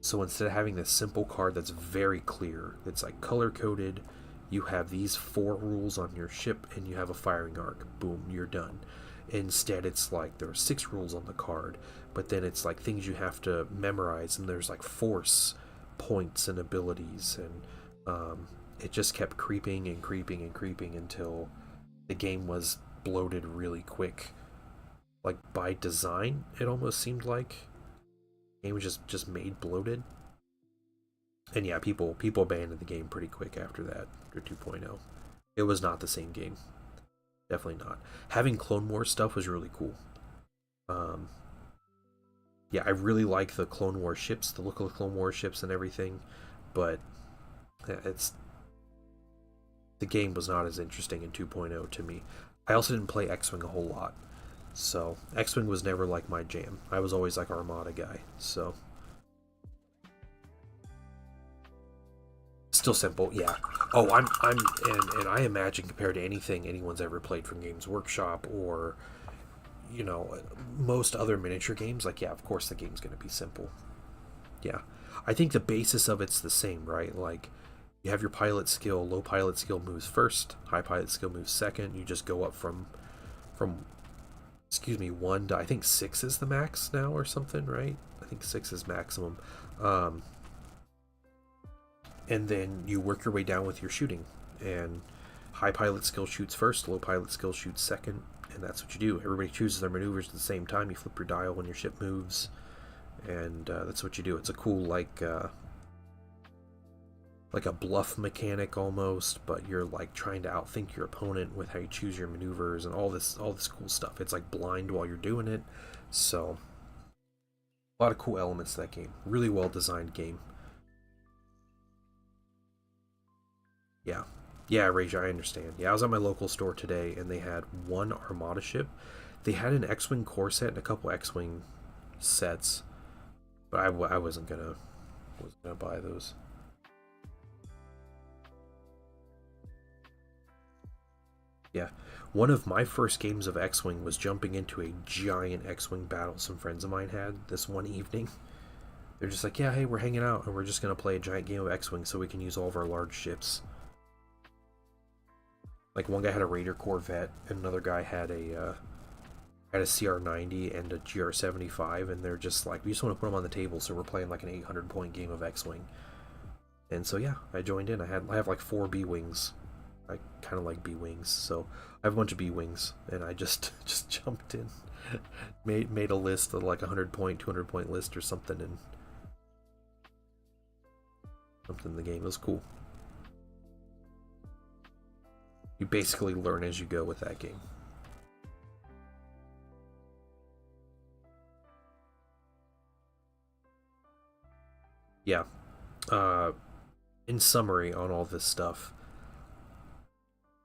So instead of having this simple card that's very clear, it's like color-coded, you have these 4 rules on your ship, and you have a firing arc. Boom, you're done. Instead, it's like there are 6 rules on the card, but then it's like things you have to memorize, and there's like force points and abilities, and it just kept creeping and creeping and creeping until the game was bloated really quick. Like, by design, it almost seemed like the game was just made bloated. And yeah, people abandoned the game pretty quick after that, after 2.0. It was not the same game. Definitely not. Having Clone Wars stuff was really cool. Yeah, I really like the Clone Wars ships, the look of the Clone Wars ships and everything, but the game was not as interesting in 2.0 to me. I also didn't play X-Wing a whole lot, so X-Wing was never like my jam. I was always like Armada guy, so still simple, yeah. Oh, and I imagine compared to anything anyone's ever played from Games Workshop or, you know, most other miniature games, like, yeah, of course the game's going to be simple. Yeah. I think the basis of it's the same, right? Like, you have your pilot skill, low pilot skill moves first, high pilot skill moves second. You just go up from 1 to, I think 6 is the max now or something, right? I think 6 is maximum. And then you work your way down with your shooting, and high pilot skill shoots first, low pilot skill shoots second, and that's what you do. Everybody chooses their maneuvers at the same time. You flip your dial when your ship moves, and that's what you do. It's a cool, like a bluff mechanic almost, but you're like trying to outthink your opponent with how you choose your maneuvers and all this cool stuff. It's like blind while you're doing it, so a lot of cool elements to that game. Really well designed game. Yeah, Rage, I understand. Yeah, I was at my local store today, and they had 1 Armada ship. They had an X-Wing core set and a couple X-Wing sets, but I wasn't gonna buy those. Yeah. One of my first games of X-Wing was jumping into a giant X-Wing battle some friends of mine had this one evening. They're just like, yeah, hey, we're hanging out and we're just going to play a giant game of X-Wing so we can use all of our large ships. Like, one guy had a Raider Corvette and another guy had a CR-90 and a GR-75, and they're just like, we just want to put them on the table, so we're playing like an 800-point game of X-Wing. And so yeah, I joined in. I have like 4 B-Wings. I kind of like B-Wings, so I have a bunch of B-Wings, and I just jumped in. made a list of like 100-point, 200-point list or something, and jumped in the game. It was cool. You basically learn as you go with that game. Yeah. In summary on all this stuff,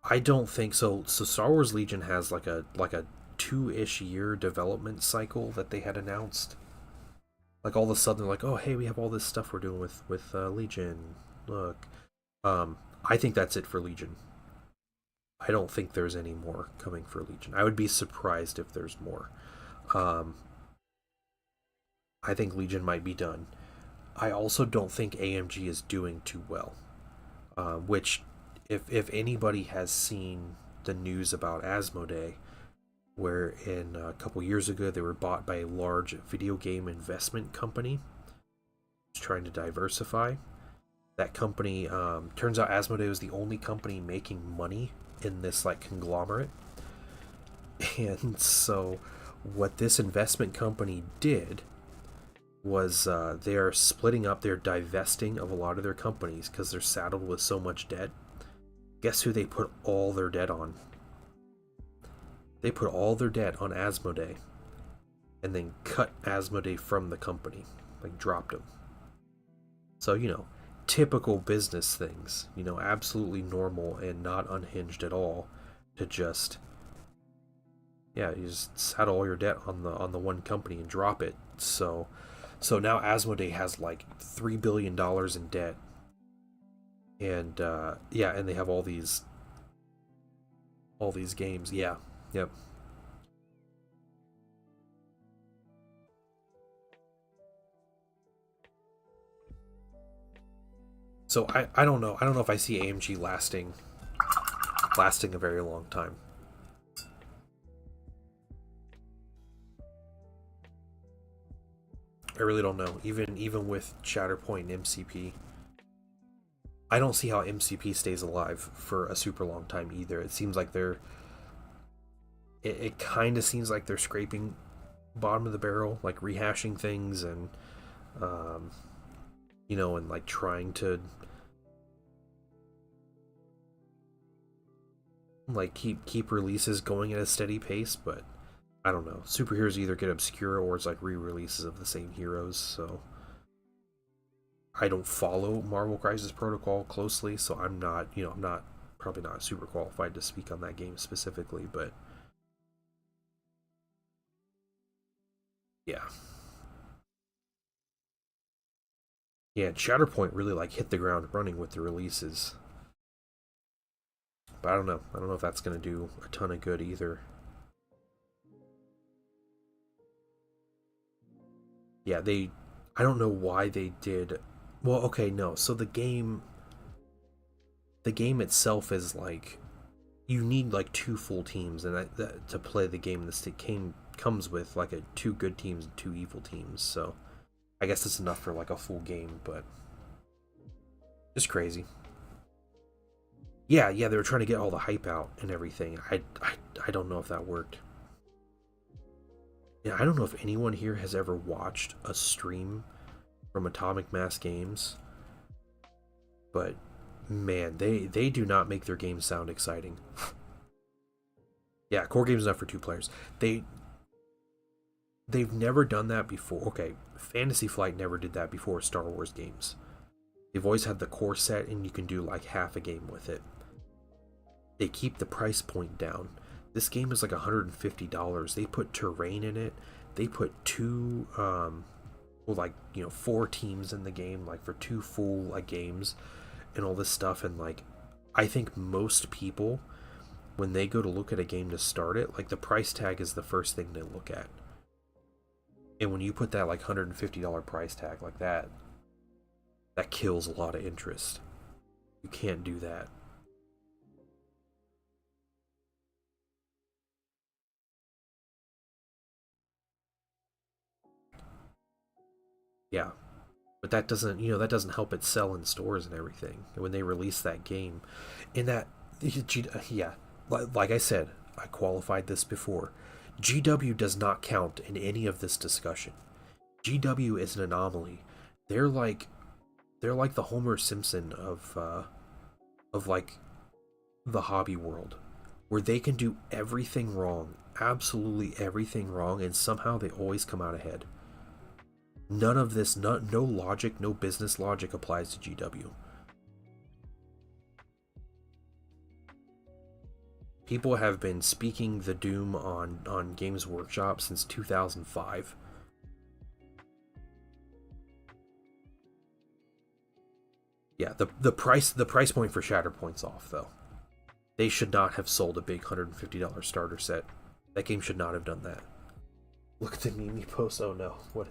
I don't think so. So Star Wars Legion has like a 2-ish year development cycle that they had announced. Like, all of a sudden they're like, oh hey, we have all this stuff we're doing with Legion. Look, I think that's it for Legion. I don't think there's any more coming for Legion. I would be surprised if there's more. I think Legion might be done. I also don't think AMG is doing too well. Which, if anybody has seen the news about Asmodee, where in a couple years ago they were bought by a large video game investment company trying to diversify. That company, turns out Asmodee was the only company making money in this like conglomerate. And so what this investment company did was they're splitting up, they're divesting of a lot of their companies because they're saddled with so much debt. Guess who they put all their debt on? They put all their debt on Asmodee and then cut Asmodee from the company, like dropped them. So, typical business things, absolutely normal and not unhinged at all to just, you just saddle all your debt on the one company and drop it. So now Asmodee has like $3 billion in debt, and and they have all these games. Yep. So I don't know. I don't know if I see AMG lasting a very long time. I really don't know. Even with Shatterpoint and MCP, I don't see how MCP stays alive for a super long time either. It seems like it kind of seems like they're scraping bottom of the barrel, like rehashing things and and like trying to like keep releases going at a steady pace, but I don't know. Superheroes either get obscure or it's like re-releases of the same heroes, so I don't follow Marvel Crisis Protocol closely, so I'm not probably not super qualified to speak on that game specifically, but yeah. Yeah, Shatterpoint really like hit the ground running with the releases. But I don't know. I don't know if that's going to do a ton of good either. Yeah, I don't know why they did. Well, okay, no. So the game itself is like, you need like 2 full teams and that to play the game. This game comes with like 2 good teams and 2 evil teams. So I guess it's enough for like a full game, but just crazy. Yeah, they were trying to get all the hype out and everything. I don't know if that worked. Yeah, I don't know if anyone here has ever watched a stream from Atomic Mass Games, but man, they do not make their games sound exciting. Yeah, core games enough for 2 players. They've never done that before. Okay, Fantasy Flight never did that before Star Wars games. They've always had the core set and you can do like half a game with it. They keep the price point down. This game is like $150. They put terrain in it. They put 2 4 teams in the game, like for 2 full games and all this stuff. And like, I think most people when they go to look at a game to start it, like the price tag is the first thing they look at. And when you put that like $150 price tag like that, that kills a lot of interest. You can't do that. Yeah. But that doesn't, that doesn't help it sell in stores and everything. And when they release that game, in that, yeah, like I said, I qualified this before. GW does not count in any of this discussion. GW is an anomaly. They're like the Homer Simpson of like the hobby world, where they can do everything wrong, absolutely everything wrong, and somehow they always come out ahead. None of this, no logic, no business logic applies to GW. People have been speaking the doom on Games Workshop since 2005. Yeah, the price point for Shatterpoint's off though. They should not have sold a big $150 starter set. That game should not have done that. Look at the Mimi post. Oh no, what?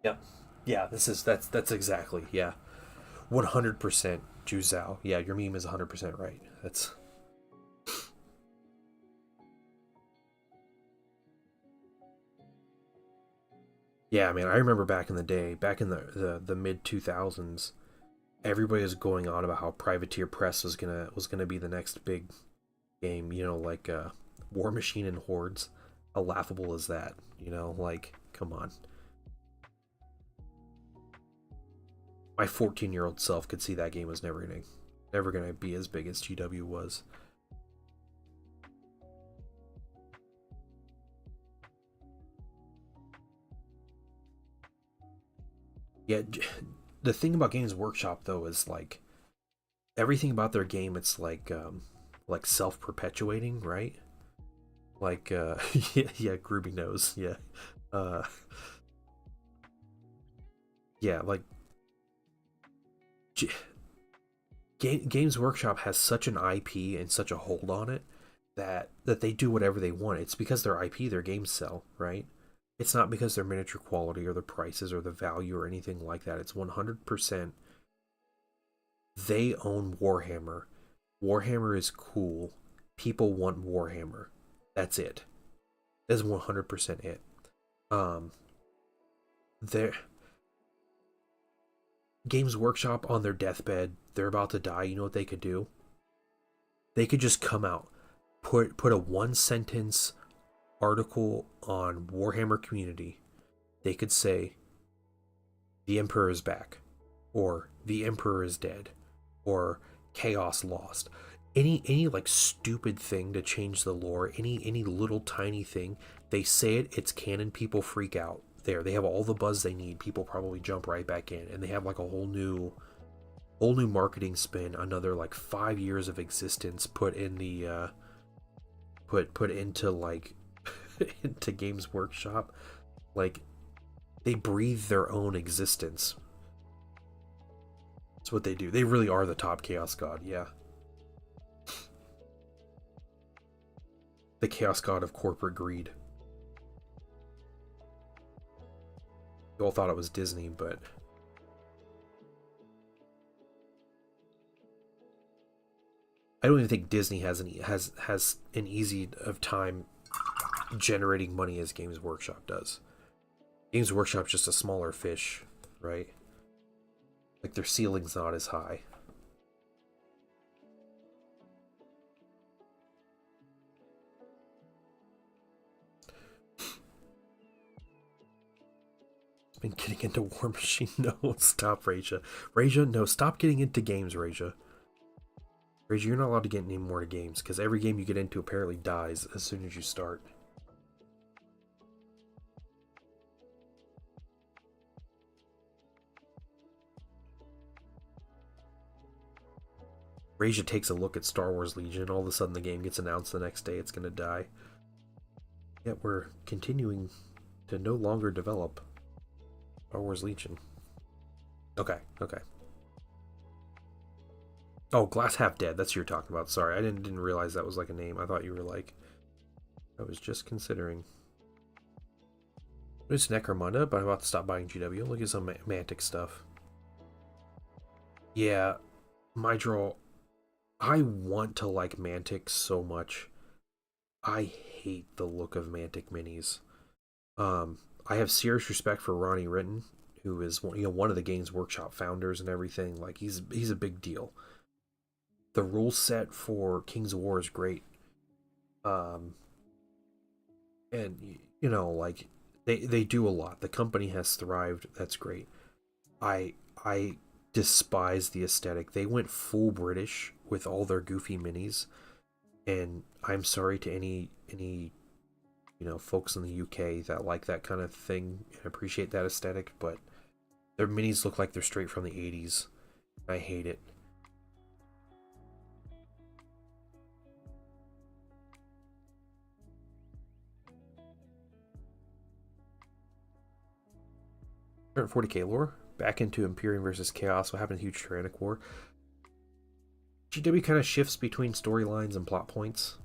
Yep. Yeah, that's exactly, yeah. 100% Juzao. Yeah, your meme is 100% right. That's Yeah, I mean, I remember back in the day, back in the mid 2000s, everybody was going on about how Privateer Press was gonna be the next big game, like War Machine and Hordes. How laughable is that? Like, come on. My 14-year-old self could see that game was never gonna be as big as GW was. Yeah, the thing about Games Workshop though is like everything about their game, it's like self-perpetuating, right? Like yeah, Groovy knows, yeah. Uh yeah, like Games Workshop has such an IP and such a hold on it that they do whatever they want. It's because their IP, their games sell, right? It's not because their miniature quality or the prices or the value or anything like that. It's 100% they own Warhammer. Warhammer is cool. People want Warhammer. That's it. That's 100% it. Their Games Workshop on their deathbed, they're about to die. You know what they could do? They could just come out, put a one sentence article on Warhammer Community. They could say, "The Emperor is back," or "The Emperor is dead," or "Chaos lost." Any like stupid thing to change the lore, any little tiny thing, they say it's canon, people freak out. They have all the buzz they need, people probably jump right back in, and they have like a whole new marketing spin, another like 5 years of existence put in the put into like into Games Workshop. Like, they breathe their own existence. That's what they do. They really are the top Chaos God, yeah. The Chaos God of corporate greed. You all thought it was Disney, but I don't even think Disney has an easy of time generating money as Games Workshop does. Games Workshop's just a smaller fish, right? Like, their ceiling's not as high. Been getting into War Machine. No, stop, Raja. Raja, no, stop getting into games, Raja. Raja, you're not allowed to get any more games, because every game you get into apparently dies as soon as you start. Raja takes a look at Star Wars Legion, and all of a sudden the game gets announced the next day it's going to die. Yet we're continuing to no longer develop Star Wars Legion. Okay. Oh, Glass Half Dead, that's what you're talking about. Sorry, I didn't realize that was like a name. I thought you were like... I was just considering. It's Necromunda, but I'm about to stop buying GW. Look at some Mantic stuff. Yeah, my draw... I want to like Mantic so much. I hate the look of Mantic minis. I have serious respect for Ronnie Ritton, who is one of the Games Workshop founders and everything. Like he's a big deal. The rule set for Kings of War is great. And you know, like they do a lot. The company has thrived. That's great. I despise the aesthetic. They went full British with all their goofy minis, and I'm sorry to any folks in the UK that like that kind of thing and appreciate that aesthetic, but their minis look like they're straight from the 80s. I hate it. Current 40k lore, back into Imperium versus Chaos. What happened to Huge Tyrannic War? GW kind of shifts between storylines and plot points.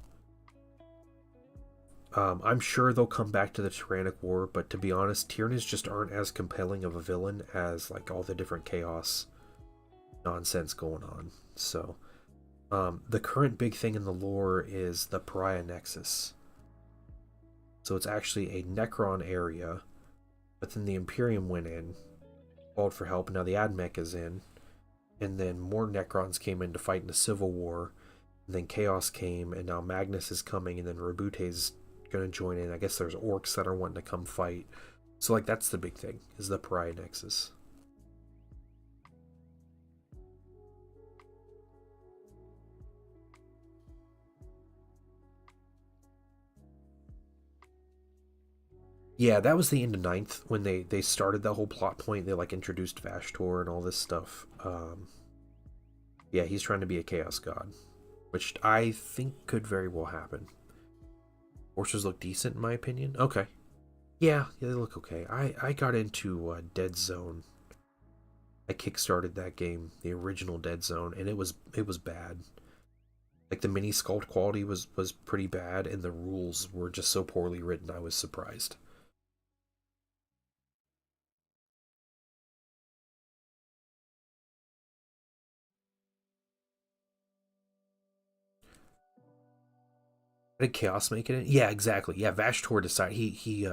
I'm sure they'll come back to the Tyrannic War, but to be honest, Tyranids just aren't as compelling of a villain as like all the different Chaos nonsense going on. So, the current big thing in the lore is the Pariah Nexus. So it's actually a Necron area, but then the Imperium went in, called for help, and now the Admech is in, and then more Necrons came in to fight in the Civil War, and then Chaos came, and now Magnus is coming, and then Rabute's going to join in. I guess there's orcs that are wanting to come fight. So like that's the big thing, is the Pariah Nexus. Yeah, that was the end of 9th when they started that whole plot point. They like introduced Vashtor and all this stuff. Yeah, he's trying to be a Chaos God, which I think could very well happen. Horses look decent in my opinion. Okay. Yeah, they look okay. I got into Dead Zone. I kickstarted that game, the original Dead Zone, and it was bad. Like the mini sculpt quality was pretty bad, and the rules were just so poorly written. I was surprised. Did Chaos make it in? Yeah, exactly. Yeah, Vashtor decided he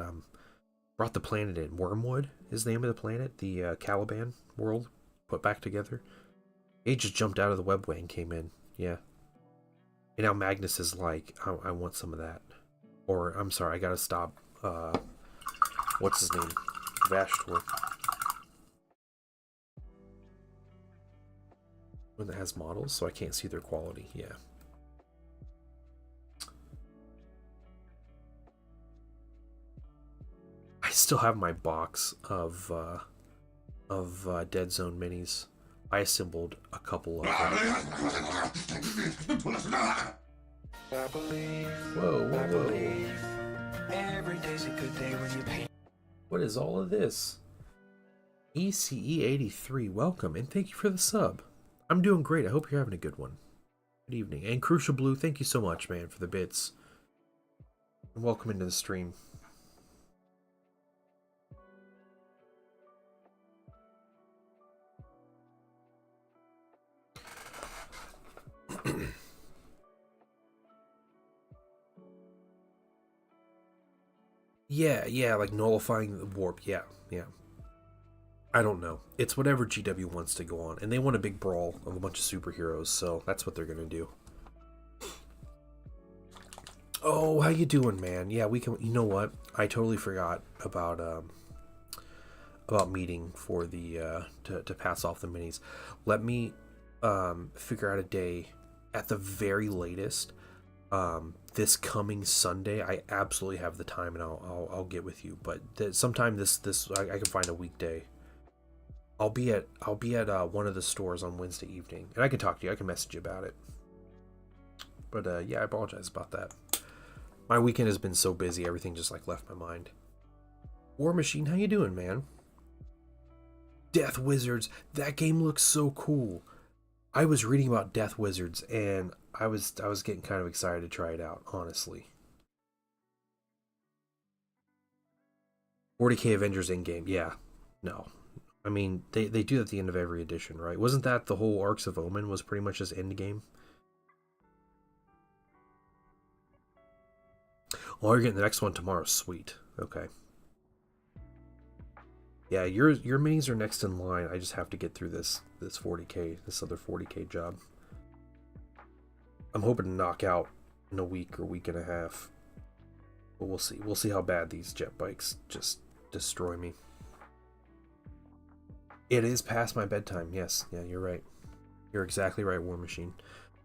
brought the planet in. Wormwood is the name of the planet. The Caliban world put back together. He just jumped out of the webway and came in. Yeah. And now Magnus is like, I want some of that. Or I'm sorry, I gotta stop. What's his name? Vashtor. One that has models, so I can't see their quality. Yeah. I still have my box of Dead Zone minis. I assembled a couple of them. Whoa. Every day's a good day when you paint. What is all of this? ECE83, welcome, and thank you for the sub. I'm doing great. I hope you're having a good one. Good evening. And Crucial Blue, thank you so much, man, for the bits. And welcome into the stream. Yeah, like nullifying the warp. Yeah. I don't know. It's whatever GW wants to go on, and they want a big brawl of a bunch of superheroes, so that's what they're gonna do. Oh, how you doing, man? Yeah, we can. You know what? I totally forgot about meeting for the to pass off the minis. Let me figure out a day at the very latest. This coming Sunday, I absolutely have the time, and I'll get with you. But sometime this I can find a weekday. I'll be at one of the stores on Wednesday evening, and I can talk to you. I can message you about it. But yeah, I apologize about that. My weekend has been so busy, everything just like left my mind. War Machine, how you doing, man? Death Wizards, that game looks so cool. I was reading about Death Wizards, and I was getting kind of excited to try it out, honestly. 40k Avengers Endgame, yeah. No. I mean, they do that at the end of every edition, right? Wasn't that the whole Arcs of Omen was pretty much just Endgame? Oh, you're getting the next one tomorrow. Sweet. Okay. Yeah, your minis are next in line. I just have to get through this 40k, this other 40k job. I'm hoping to knock out in a week or week and a half. But we'll see. We'll see how bad these jet bikes just destroy me. It is past my bedtime. Yes. Yeah, you're right. You're exactly right, War Machine.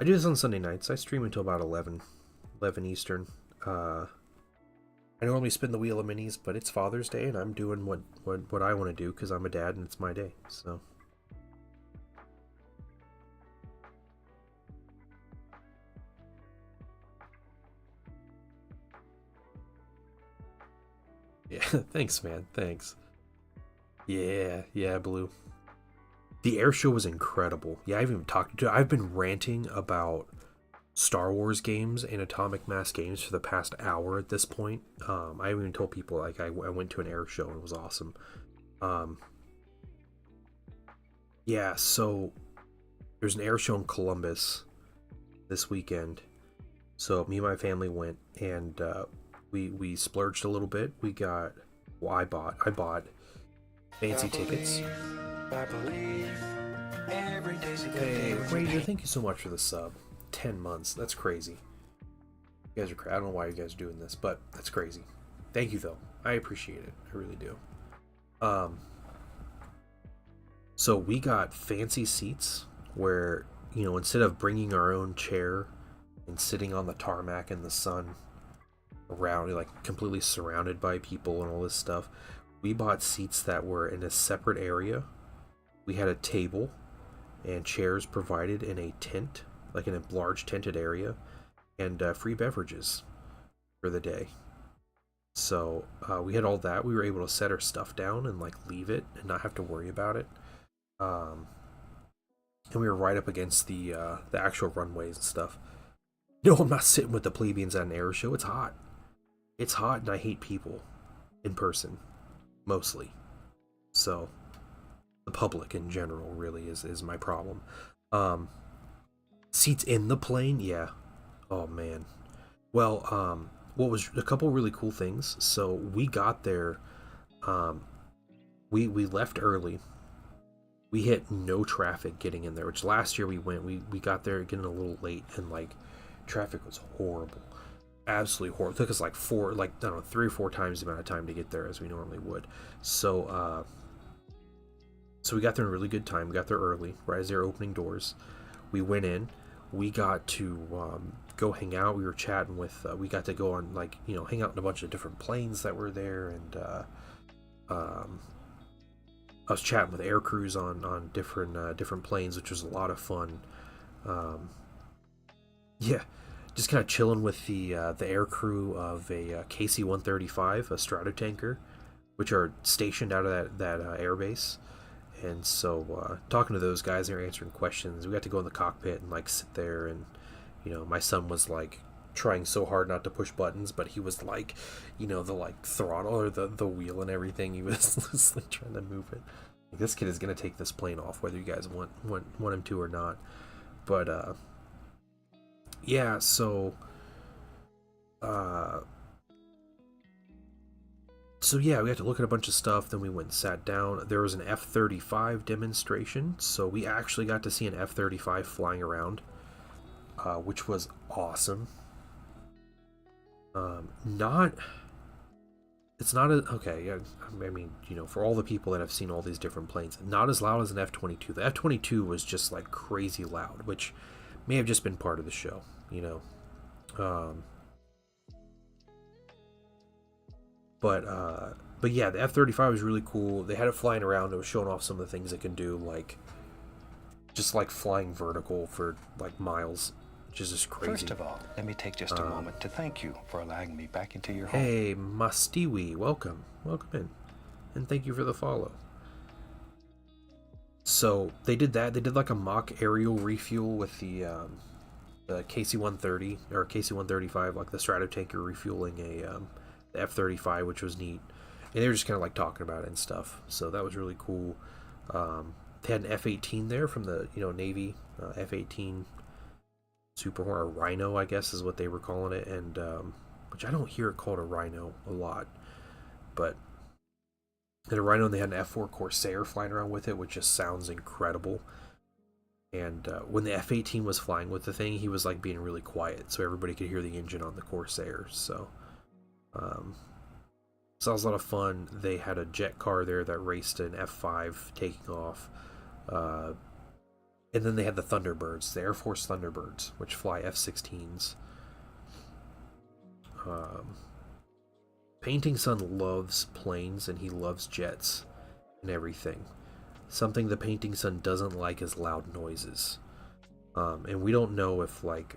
I do this on Sunday nights. I stream until about 11 Eastern. I normally spin the wheel of minis, but it's Father's Day, and I'm doing what I want to do because I'm a dad and it's my day. So. Yeah, thanks, man. Thanks. Yeah, Blue. The air show was incredible. Yeah, I've been ranting about Star Wars games and Atomic Mass games for the past hour at this point. I even told people like I went to an air show and it was awesome. Yeah, so there's an air show in Columbus this weekend. So me and my family went, and we splurged a little bit. I bought fancy tickets. I believe every day's a good Hey, day with Ranger, you. thank you so much for the sub. 10 months. That's crazy. You guys are I don't know why you guys are doing this, but that's crazy. Thank you, though. I appreciate it. I really do. So we got fancy seats where, instead of bringing our own chair and sitting on the tarmac in the sun around, like completely surrounded by people and all this stuff, we bought seats that were in a separate area. We had a table and chairs provided in a tent, like in a large tented area, and free beverages for the day. So we had all that. We were able to set our stuff down and like leave it and not have to worry about it. And we were right up against the actual runways and stuff. No, I'm not sitting with the plebeians at an air show. It's hot. It's hot, and I hate people in person, mostly. So the public in general really is my problem. Seats in the plane, yeah. Oh man. Well, what was a couple really cool things. So we got there. We left early. We hit no traffic getting in there, which last year we got there getting a little late, and like traffic was horrible. Absolutely horrible. It took us like 3 or 4 times the amount of time to get there as we normally would. So we got there in a really good time. We got there early, right as they were opening doors. We went in. We got to go hang out. We were chatting with. We got to go on hang out in a bunch of different planes that were there, and I was chatting with air crews on different planes, which was a lot of fun. Yeah, just kind of chilling with the air crew of a KC-135, a Stratotanker, which are stationed out of that air base. And so talking to those guys, they were answering questions. We got to go in the cockpit and like sit there, and my son was like trying so hard not to push buttons, but he was like, the like throttle or the wheel and everything. He was like trying to move it. Like, this kid is gonna take this plane off, whether you guys want him to or not. But yeah, so yeah, we had to look at a bunch of stuff. Then we went and sat down. There was an F-35 demonstration, so we actually got to see an F-35 flying around, which was awesome. It's not okay. I mean, for all the people that have seen all these different planes, not as loud as an F-22. The F-22 was just like crazy loud, which may have just been part of the show, But But yeah, the F-35 was really cool. They had it flying around. It was showing off some of the things it can do, like just like flying vertical for like miles, which is just crazy. First of all, let me take just a moment to thank you for allowing me back into your home. Hey, Mustiwi, welcome in, and thank you for the follow. So they did that. They did like a mock aerial refuel with the KC-130 or KC-135, like the Stratotanker refueling the F-35, which was neat. And they were just kind of like talking about it and stuff. So that was really cool. They had an F-18 there from the Navy, F-18 Super Hornet, or Rhino, I guess is what they were calling it, and which I don't hear it called a Rhino a lot, but they had a Rhino, and they had an F-4 Corsair flying around with it, which just sounds incredible. And when the F-18 was flying with the thing, he was like being really quiet, so everybody could hear the engine on the Corsair. So that was a lot of fun. They had a jet car there that raced an F-5 taking off. And then they had the Thunderbirds, the Air Force Thunderbirds, which fly F-16s. Painting Sun loves planes and he loves jets and everything. Something the Painting Sun doesn't like is loud noises. And we don't know if like,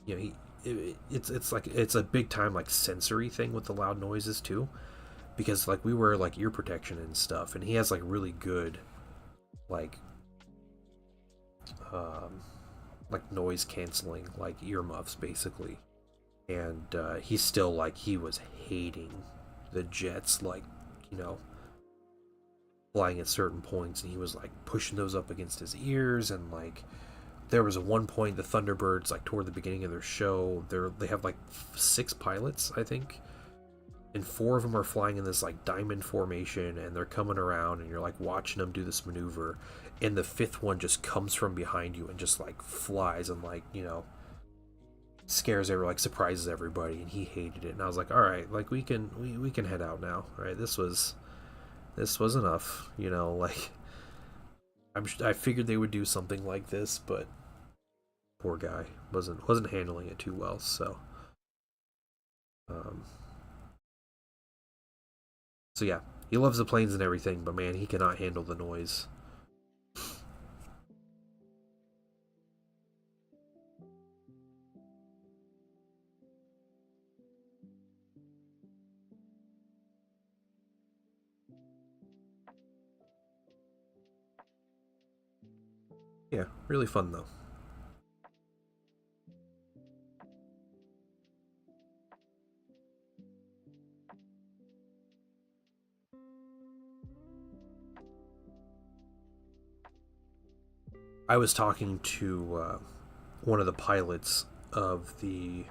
it's a big time like sensory thing with the loud noises too, because like we wear like ear protection and stuff, and he has like really good like noise canceling like earmuffs basically, and he's still like, he was hating the jets, like flying at certain points, and he was like pushing those up against his ears. And like there was one point, the Thunderbirds, like toward the beginning of their show, they have like 6 pilots, I think, and 4 of them are flying in this like diamond formation, and they're coming around, and you're like watching them do this maneuver, and the 5th one just comes from behind you and just like flies and like scares like surprises everybody, and he hated it. And I was like, all right, like we can head out now, right? This was enough, like I figured they would do something like this, but poor guy wasn't handling it too well. So yeah, he loves the planes and everything, but man, he cannot handle the noise. Yeah, really fun though. I was talking to one of the pilots of the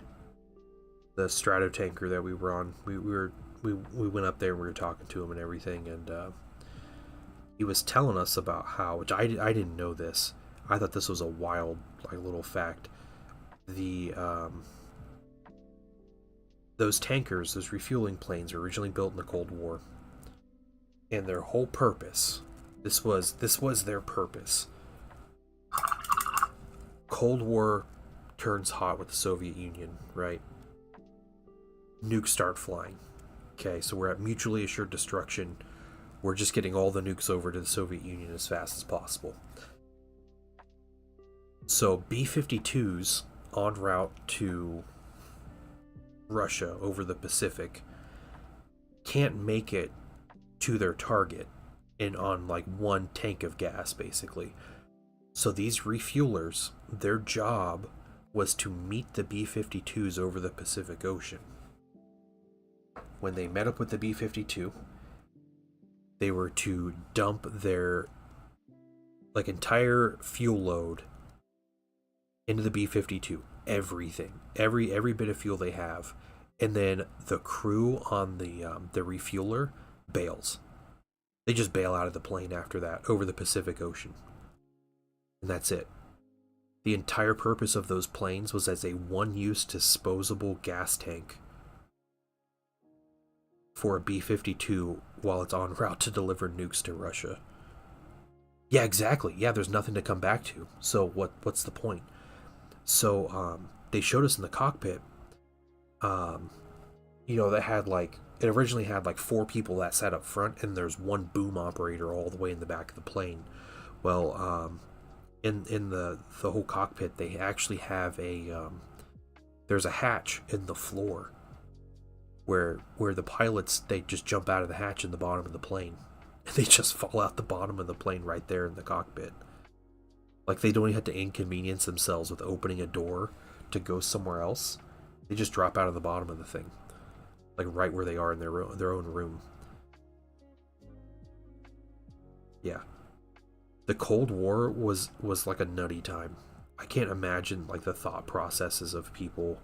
Stratotanker that we were on. We went up there and we were talking to him and everything, and he was telling us about how, which I didn't know this. I thought this was a wild like little fact. Those tankers, those refueling planes, were originally built in the Cold War, and their whole purpose, this was their purpose. Cold War turns hot with the Soviet Union, right? Nukes start flying. Okay, so we're at mutually assured destruction. We're just getting all the nukes over to the Soviet Union as fast as possible. So B-52s en route to Russia over the Pacific can't make it to their target and on like one tank of gas basically. So these refuelers, their job was to meet the B-52s over the Pacific Ocean. When they met up with the B-52, they were to dump their like entire fuel load into the B-52, everything, every bit of fuel they have, and then the crew on the refueler bails. They just bail out of the plane after that over the Pacific Ocean, and that's it. The entire purpose of those planes was as a one-use disposable gas tank for a B-52 while it's en route to deliver nukes to Russia. Yeah, exactly. Yeah, there's nothing to come back to. So what's the point? So they showed us in the cockpit, that had like it originally had like 4 people that sat up front, and there's one boom operator all the way in the back of the plane. Well, in the whole cockpit, they actually have there's a hatch in the floor where the pilots, they just jump out of the hatch in the bottom of the plane. They just fall out the bottom of the plane right there in the cockpit. Like, they don't even have to inconvenience themselves with opening a door to go somewhere else. They just drop out of the bottom of the thing, like right where they are in their own room. Yeah, the Cold War was like a nutty time. I can't imagine like the thought processes of people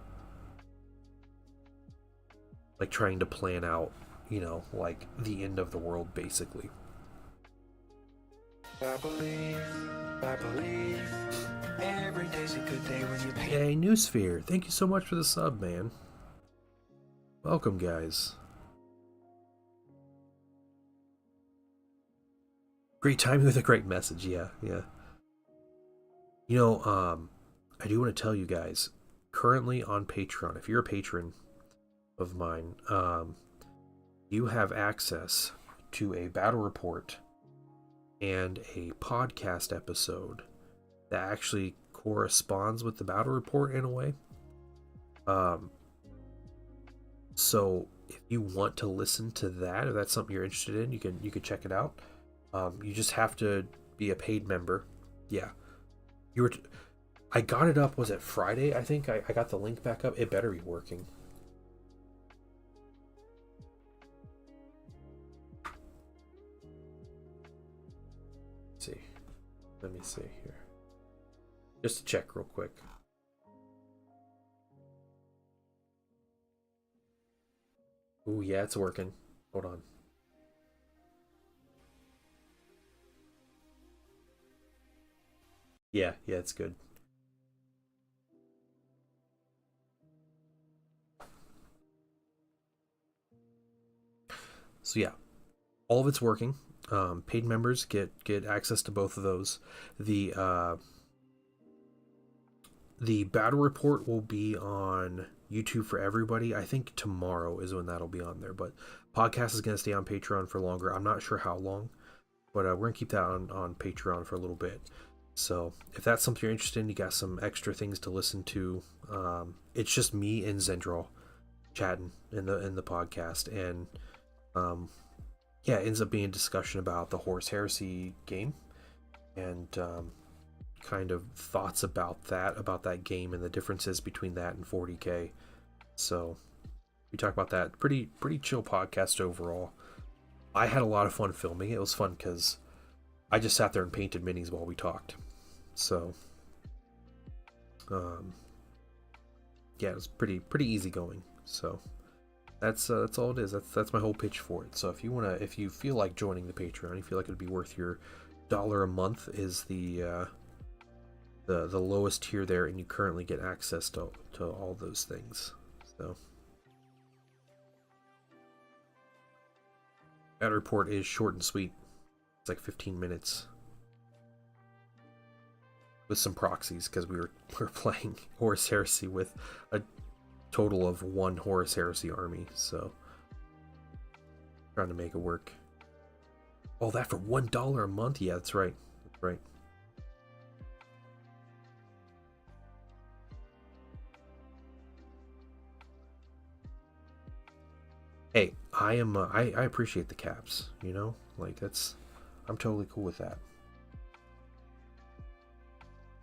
like trying to plan out, like the end of the world, basically. I believe every day's a good day when you paint. Hey, Newsphere, thank you so much for the sub, man. Welcome, guys. Great timing with a great message, yeah. I do want to tell you guys, currently on Patreon, if you're a patron of mine, you have access to a battle report and a podcast episode that actually corresponds with the battle report in a way. So if you want to listen to that, if that's something you're interested in, you can check it out. You just have to be a paid member. Yeah, I got it up. Was it Friday? I think I got the link back up. It better be working. Let me see here. Just to check real quick. Ooh, yeah, it's working. Hold on. Yeah, it's good. So yeah, all of it's working. Paid members get access to both of those. The battle report will be on YouTube for everybody. I think tomorrow is when that'll be on there, but podcast is going to stay on Patreon for longer. I'm not sure how long, but we're going to keep that on Patreon for a little bit. So if that's something you're interested in, you got some extra things to listen to. It's just me and Zendral chatting in the podcast, and yeah, it ends up being a discussion about the Horus Heresy game, and kind of thoughts about that game and the differences between that and 40K. So we talk about that. Pretty chill podcast overall. I had a lot of fun filming. It was fun because I just sat there and painted minis while we talked. So yeah, it was pretty easy going. So that's all it is. That's my whole pitch for it. So if you feel like joining the Patreon, you feel like it'd be worth your $1 a month, is the lowest tier there, and you currently get access to all those things. So that report is short and sweet. It's like 15 minutes with some proxies, because we were playing Horus Heresy with a total of 1 Horus Heresy army, so trying to make it work. Oh, that for $1 a month? Yeah, that's right. Hey, I appreciate the caps, like I'm totally cool with that.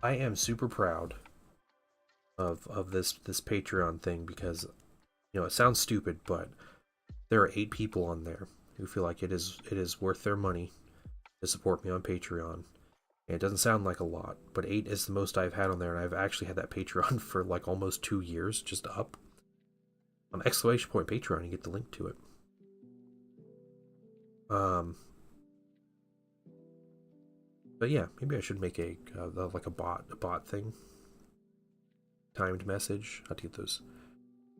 I am super proud of this Patreon thing, because it sounds stupid, but there are 8 people on there who feel like it is worth their money to support me on Patreon. And it doesn't sound like a lot, but 8 is the most I've had on there, and I've actually had that Patreon for like almost 2 years, just up. On ! Patreon, you get the link to it. But yeah, maybe I should make a bot thing. Timed message. How to get those?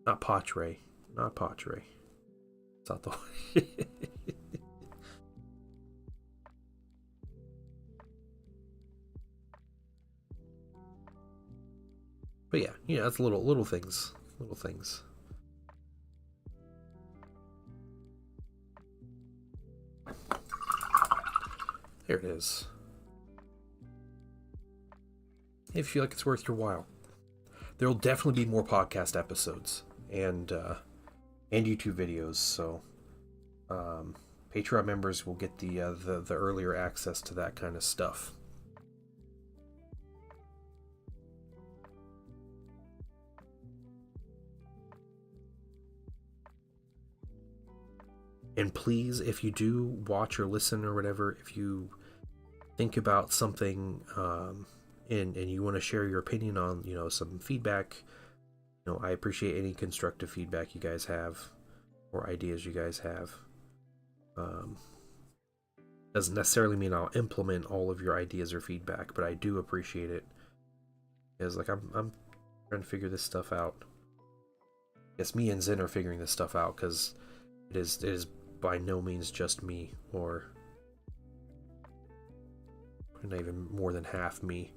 Not Patre. It's not the one. But yeah, it's little things. There it is. If you feel like it's worth your while. There'll definitely be more podcast episodes and YouTube videos, so Patreon members will get the earlier access to that kind of stuff. And please, if you do watch or listen or whatever, if you think about something and you want to share your opinion on, some feedback, I appreciate any constructive feedback you guys have or ideas you guys have. Doesn't necessarily mean I'll implement all of your ideas or feedback, but I do appreciate it. Because I'm trying to figure this stuff out. I guess me and Zen are figuring this stuff out, because it is by no means just me, or not even more than half me.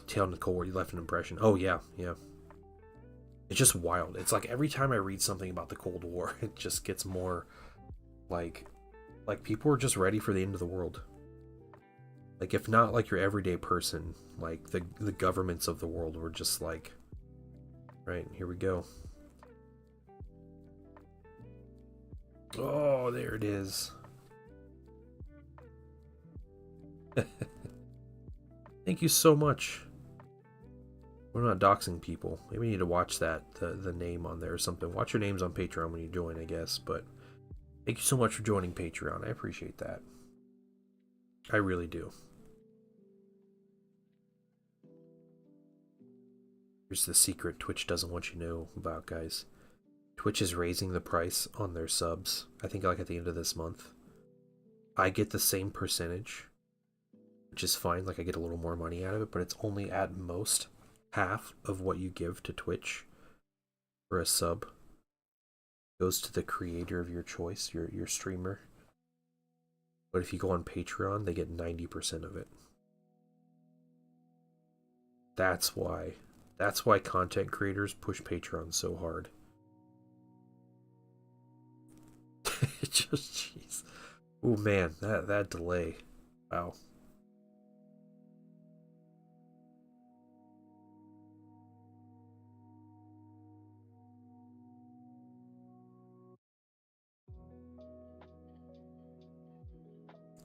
Tell Nicole, you left an impression. Oh yeah. It's just wild. It's like every time I read something about the Cold War, it just gets more like people are just ready for the end of the world. Like, if not like your everyday person, like the governments of the world were just like, right, here we go. Oh, there it is. Thank you so much. We're not doxing people. Maybe we need to watch that, the name on there or something. Watch your names on Patreon when you join, I guess. But thank you so much for joining Patreon. I appreciate that. I really do. Here's the secret Twitch doesn't want you to know about, guys. Twitch is raising the price on their subs. I think like at the end of this month. I get the same percentage, which is fine. Like, I get a little more money out of it, but it's only at most half of what you give to Twitch for a sub. Goes to the creator of your choice, your streamer. But if you go on Patreon, they get 90% of it. That's why content creators push Patreon so hard. Just jeez. Oh man, that delay. Wow.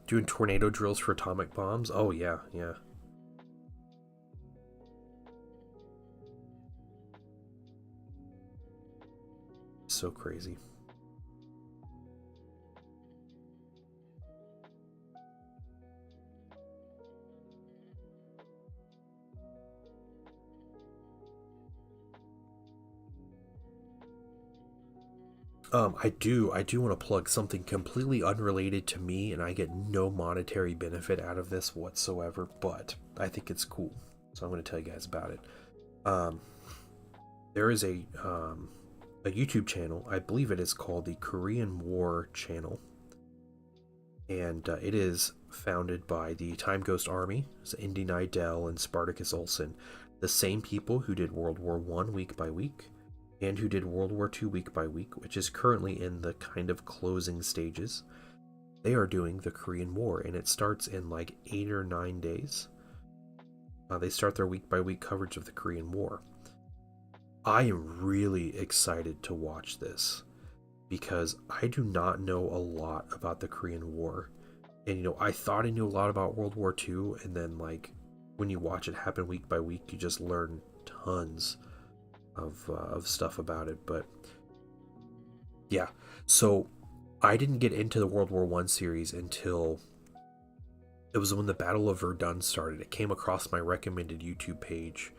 Doing tornado drills for atomic bombs? Oh yeah. So crazy. I do want to plug something completely unrelated to me, and I get no monetary benefit out of this whatsoever, but I think it's cool, so I'm going to tell you guys about it. There is a YouTube channel, I believe it is called the Korean War channel, and it is founded by the Time Ghost Army, so Indy Nidell and Spartacus Olson, the same people who did World War I week by week, and who did World War II week by week, which is currently in the kind of closing stages. They are doing the Korean War, and it starts in like 8 or 9 days. They start their week by week coverage of the Korean War. I am really excited to watch this, because I do not know a lot about the Korean War. And I thought I knew a lot about World War II, and then like when you watch it happen week by week, you just learn tons of stuff about it. But yeah, so I didn't get into the World War I series until it was when the Battle of Verdun started. It came across my recommended YouTube page,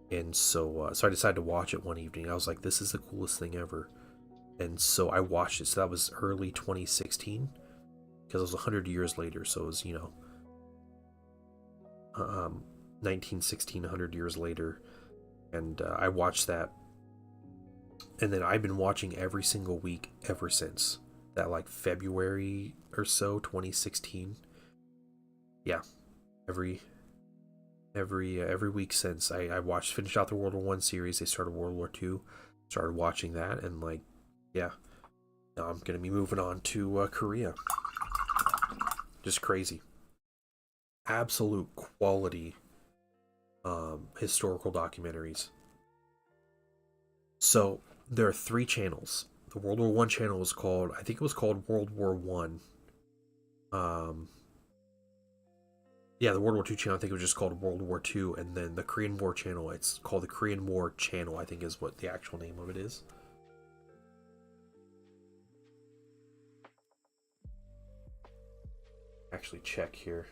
and so I decided to watch it one evening. I was like, this is the coolest thing ever, and so I watched it. So that was early 2016, because it was 100 years later, so it was 1916, 100 years later. And I watched that, and then I've been watching every single week ever since that, like February or so, 2016. Yeah, every week since I finished out the World War I series. They started World War II, started watching that, and like, yeah, Now I'm going to be moving on to Korea. Just crazy. Absolute quality historical documentaries. So there are 3 channels. The World War One channel was called, I think it was called World War One. Yeah, the World War II channel, I think it was just called World War II, and then the Korean War channel, it's called the Korean War channel, I think is what the actual name of it is. Actually check here.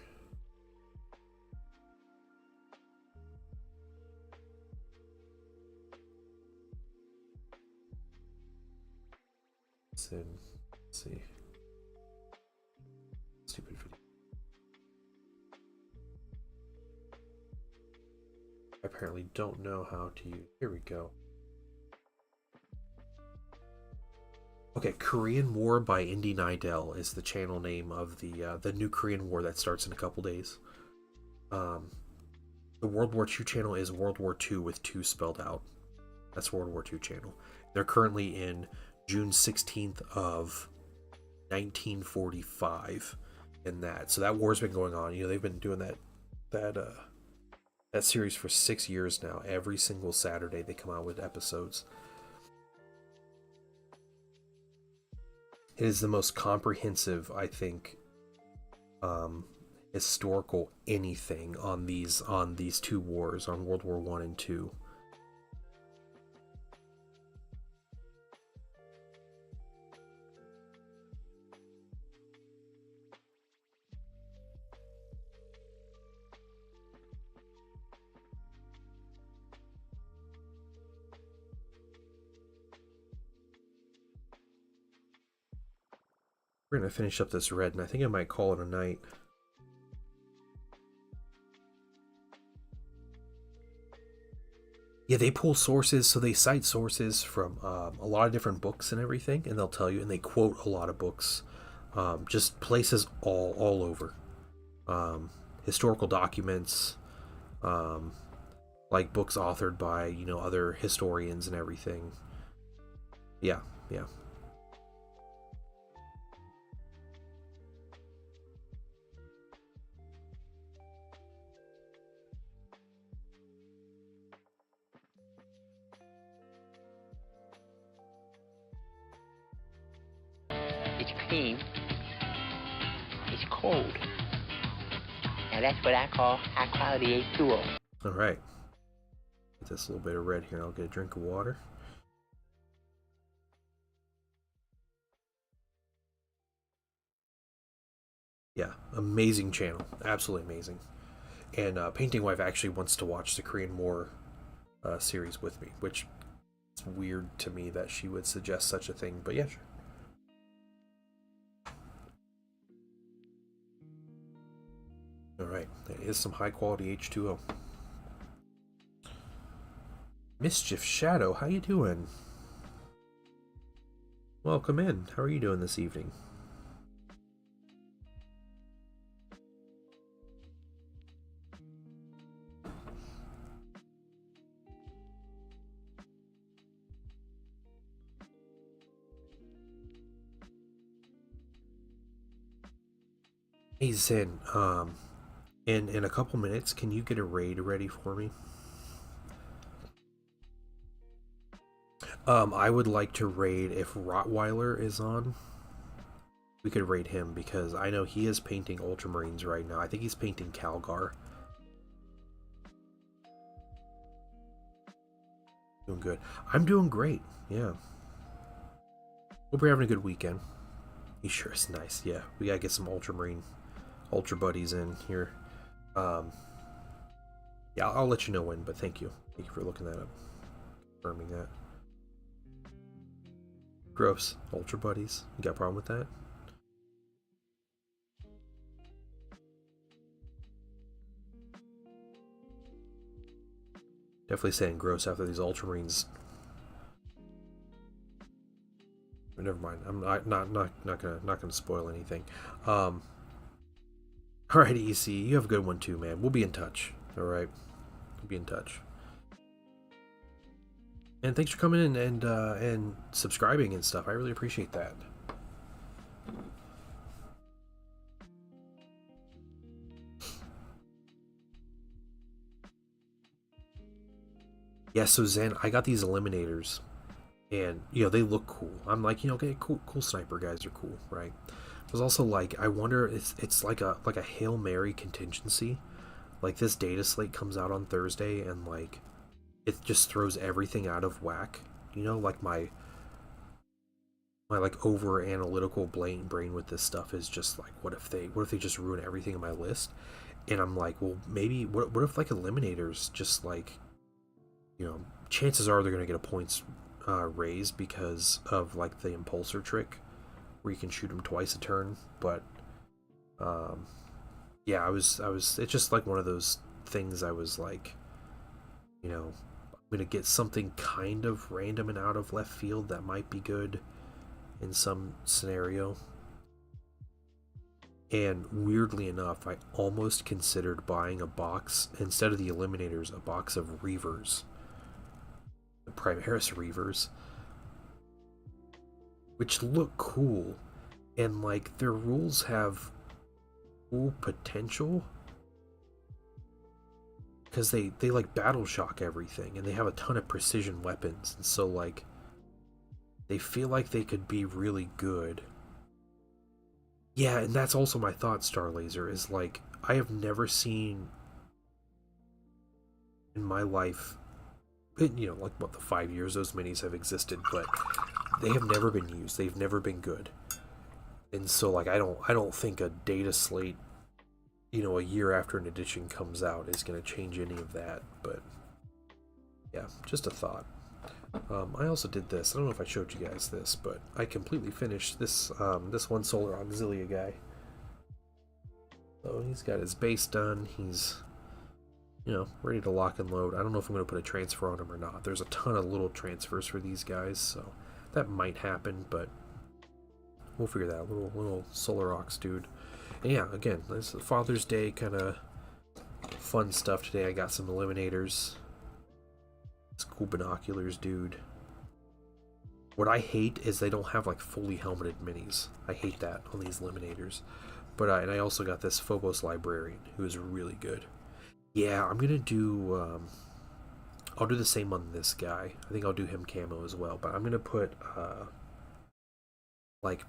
Let's see. Stupid video. I apparently don't know how to use. Here we go. Okay, Korean War by Indy Nidell is the channel name of the new Korean War that starts in a couple days. The World War II channel is World War II with 2 spelled out. That's World War II channel. They're currently in June 16th of 1945 in that. So that war's been going on. You know, they've been doing that series for 6 years now. Every single Saturday they come out with episodes. It is the most comprehensive, I think, historical anything on these 2 wars, on World War One and Two. We're gonna finish up this red, and I think I might call it a night. Yeah, they pull sources, so they cite sources from a lot of different books and everything, and they'll tell you, and they quote a lot of books, just places all over, historical documents, like books authored by, you know, other historians and everything. Yeah. It's clean. It's cold. Now that's what I call high quality H2O. All right. Get this little bit of red here. I'll get a drink of water. Yeah, amazing channel. Absolutely amazing. And Painting Wife actually wants to watch the Korean War series with me, which is weird to me that she would suggest such a thing, but yeah, sure. Alright, that is some high quality H2O. Mischief Shadow, how you doing? Welcome in. How are you doing this evening? Hey Zen, in a couple minutes, can you get a raid ready for me? I would like to raid if Rottweiler is on. We could raid him because I know he is painting Ultramarines right now. I think he's painting Calgar. Doing good. I'm doing great. Yeah. Hope you're having a good weekend. He sure is nice. Yeah, we gotta get some Ultramarine, Ultra buddies in here. Yeah, I'll let you know when. But thank you. Thank you for looking that up, confirming that. Gross. Ultra buddies. You got a problem with that? Definitely saying gross after these Ultramarines. Never mind. I'm not gonna spoil anything. Alright, EC, you have a good one too, man. We'll be in touch. Alright. We'll be in touch. And thanks for coming in and subscribing and stuff. I really appreciate that. Yeah, so Zen, I got these eliminators, and you know they look cool. I'm like, you know, okay, cool sniper guys are cool, right? I was also like, I wonder, it's like a Hail Mary contingency. Like this data slate comes out on Thursday, and like it just throws everything out of whack. You know, like my like over analytical brain with this stuff is just like, what if they just ruin everything in my list? And I'm like, well, maybe what if like eliminators just like, you know, chances are they're gonna get a points raise because of like the impulsor trick where you can shoot them twice a turn. But um, yeah, I was it's just like one of those things. I was like, you know, I'm gonna get something kind of random and out of left field that might be good in some scenario. And weirdly enough, I almost considered buying a box instead of the eliminators, a box of Reavers, the Primaris Reavers, which look cool, and like their rules have cool potential because they like battle shock everything, and they have a ton of precision weapons, and so like they feel like they could be really good. Yeah, and that's also my thought, Starlaser, is like I have never seen in my life, you know, like what, the 5 years those minis have existed, but they have never been used. They've never been good. And so like I don't think a data slate, you know, a year after an edition comes out is going to change any of that. But yeah, just a thought. I also did this. I don't know if I showed you guys this, but I completely finished this this one Solar Auxilia guy. So he's got his base done. He's, you know, ready to lock and load. I don't know if I'm going to put a transfer on him or not. There's a ton of little transfers for these guys, so that might happen, but we'll figure that out. Little Solar Aux dude. And yeah, again, this is Father's Day kind of fun stuff today. I got some eliminators. This cool binoculars dude. What I hate is they don't have like fully helmeted minis. I hate that on these eliminators. But and I also got this Phobos Librarian, who is really good. Yeah, I'm gonna do I'll do the same on this guy. I think I'll do him camo as well, but I'm gonna put like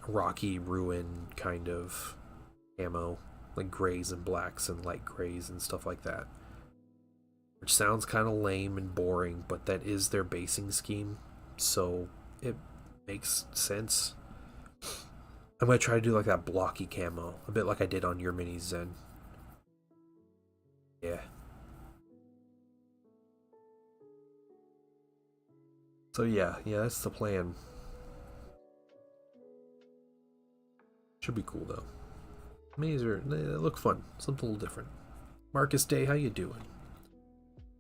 rocky ruin kind of camo, like grays and blacks and light grays and stuff like that. Which sounds kind of lame and boring, but that is their basing scheme, so it makes sense. I'm gonna try to do like that blocky camo, a bit like I did on your minis, Zen. Yeah. So yeah, that's the plan. Should be cool though. Minis they look fun, something a little different. Marcus Day, how you doing?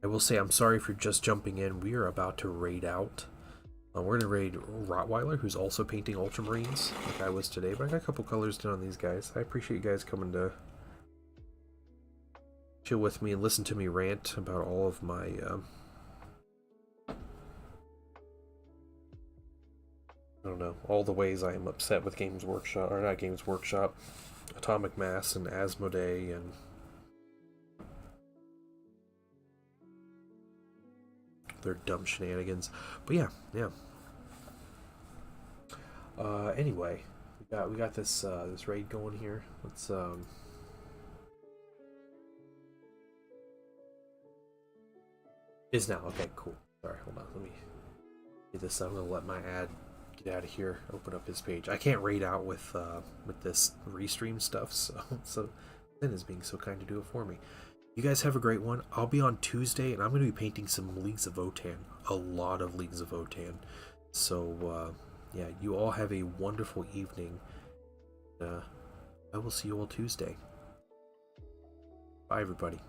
I will say I'm sorry for just jumping in. We are about to raid out. We're gonna raid Rottweiler, who's also painting Ultramarines, like I was today. But I got a couple colors done on these guys. I appreciate you guys coming to chill with me and listen to me rant about all of my I don't know, all the ways I am upset with Games Workshop, or not Games Workshop, Atomic Mass and Asmodee and their dumb shenanigans. But yeah. Anyway, we got this this raid going here. Let's is now okay. Cool. Sorry, hold on. Let me get this. I'm gonna let my ad get out of here. Open up his page. I can't raid out with this restream stuff. So Zen is being so kind to do it for me. You guys have a great one. I'll be on Tuesday, and I'm going to be painting some Leagues of Votann. A lot of Leagues of Votann. So, yeah, you all have a wonderful evening. I will see you all Tuesday. Bye, everybody.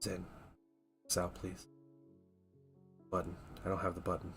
Zen. Out, please. Button. I don't have the button.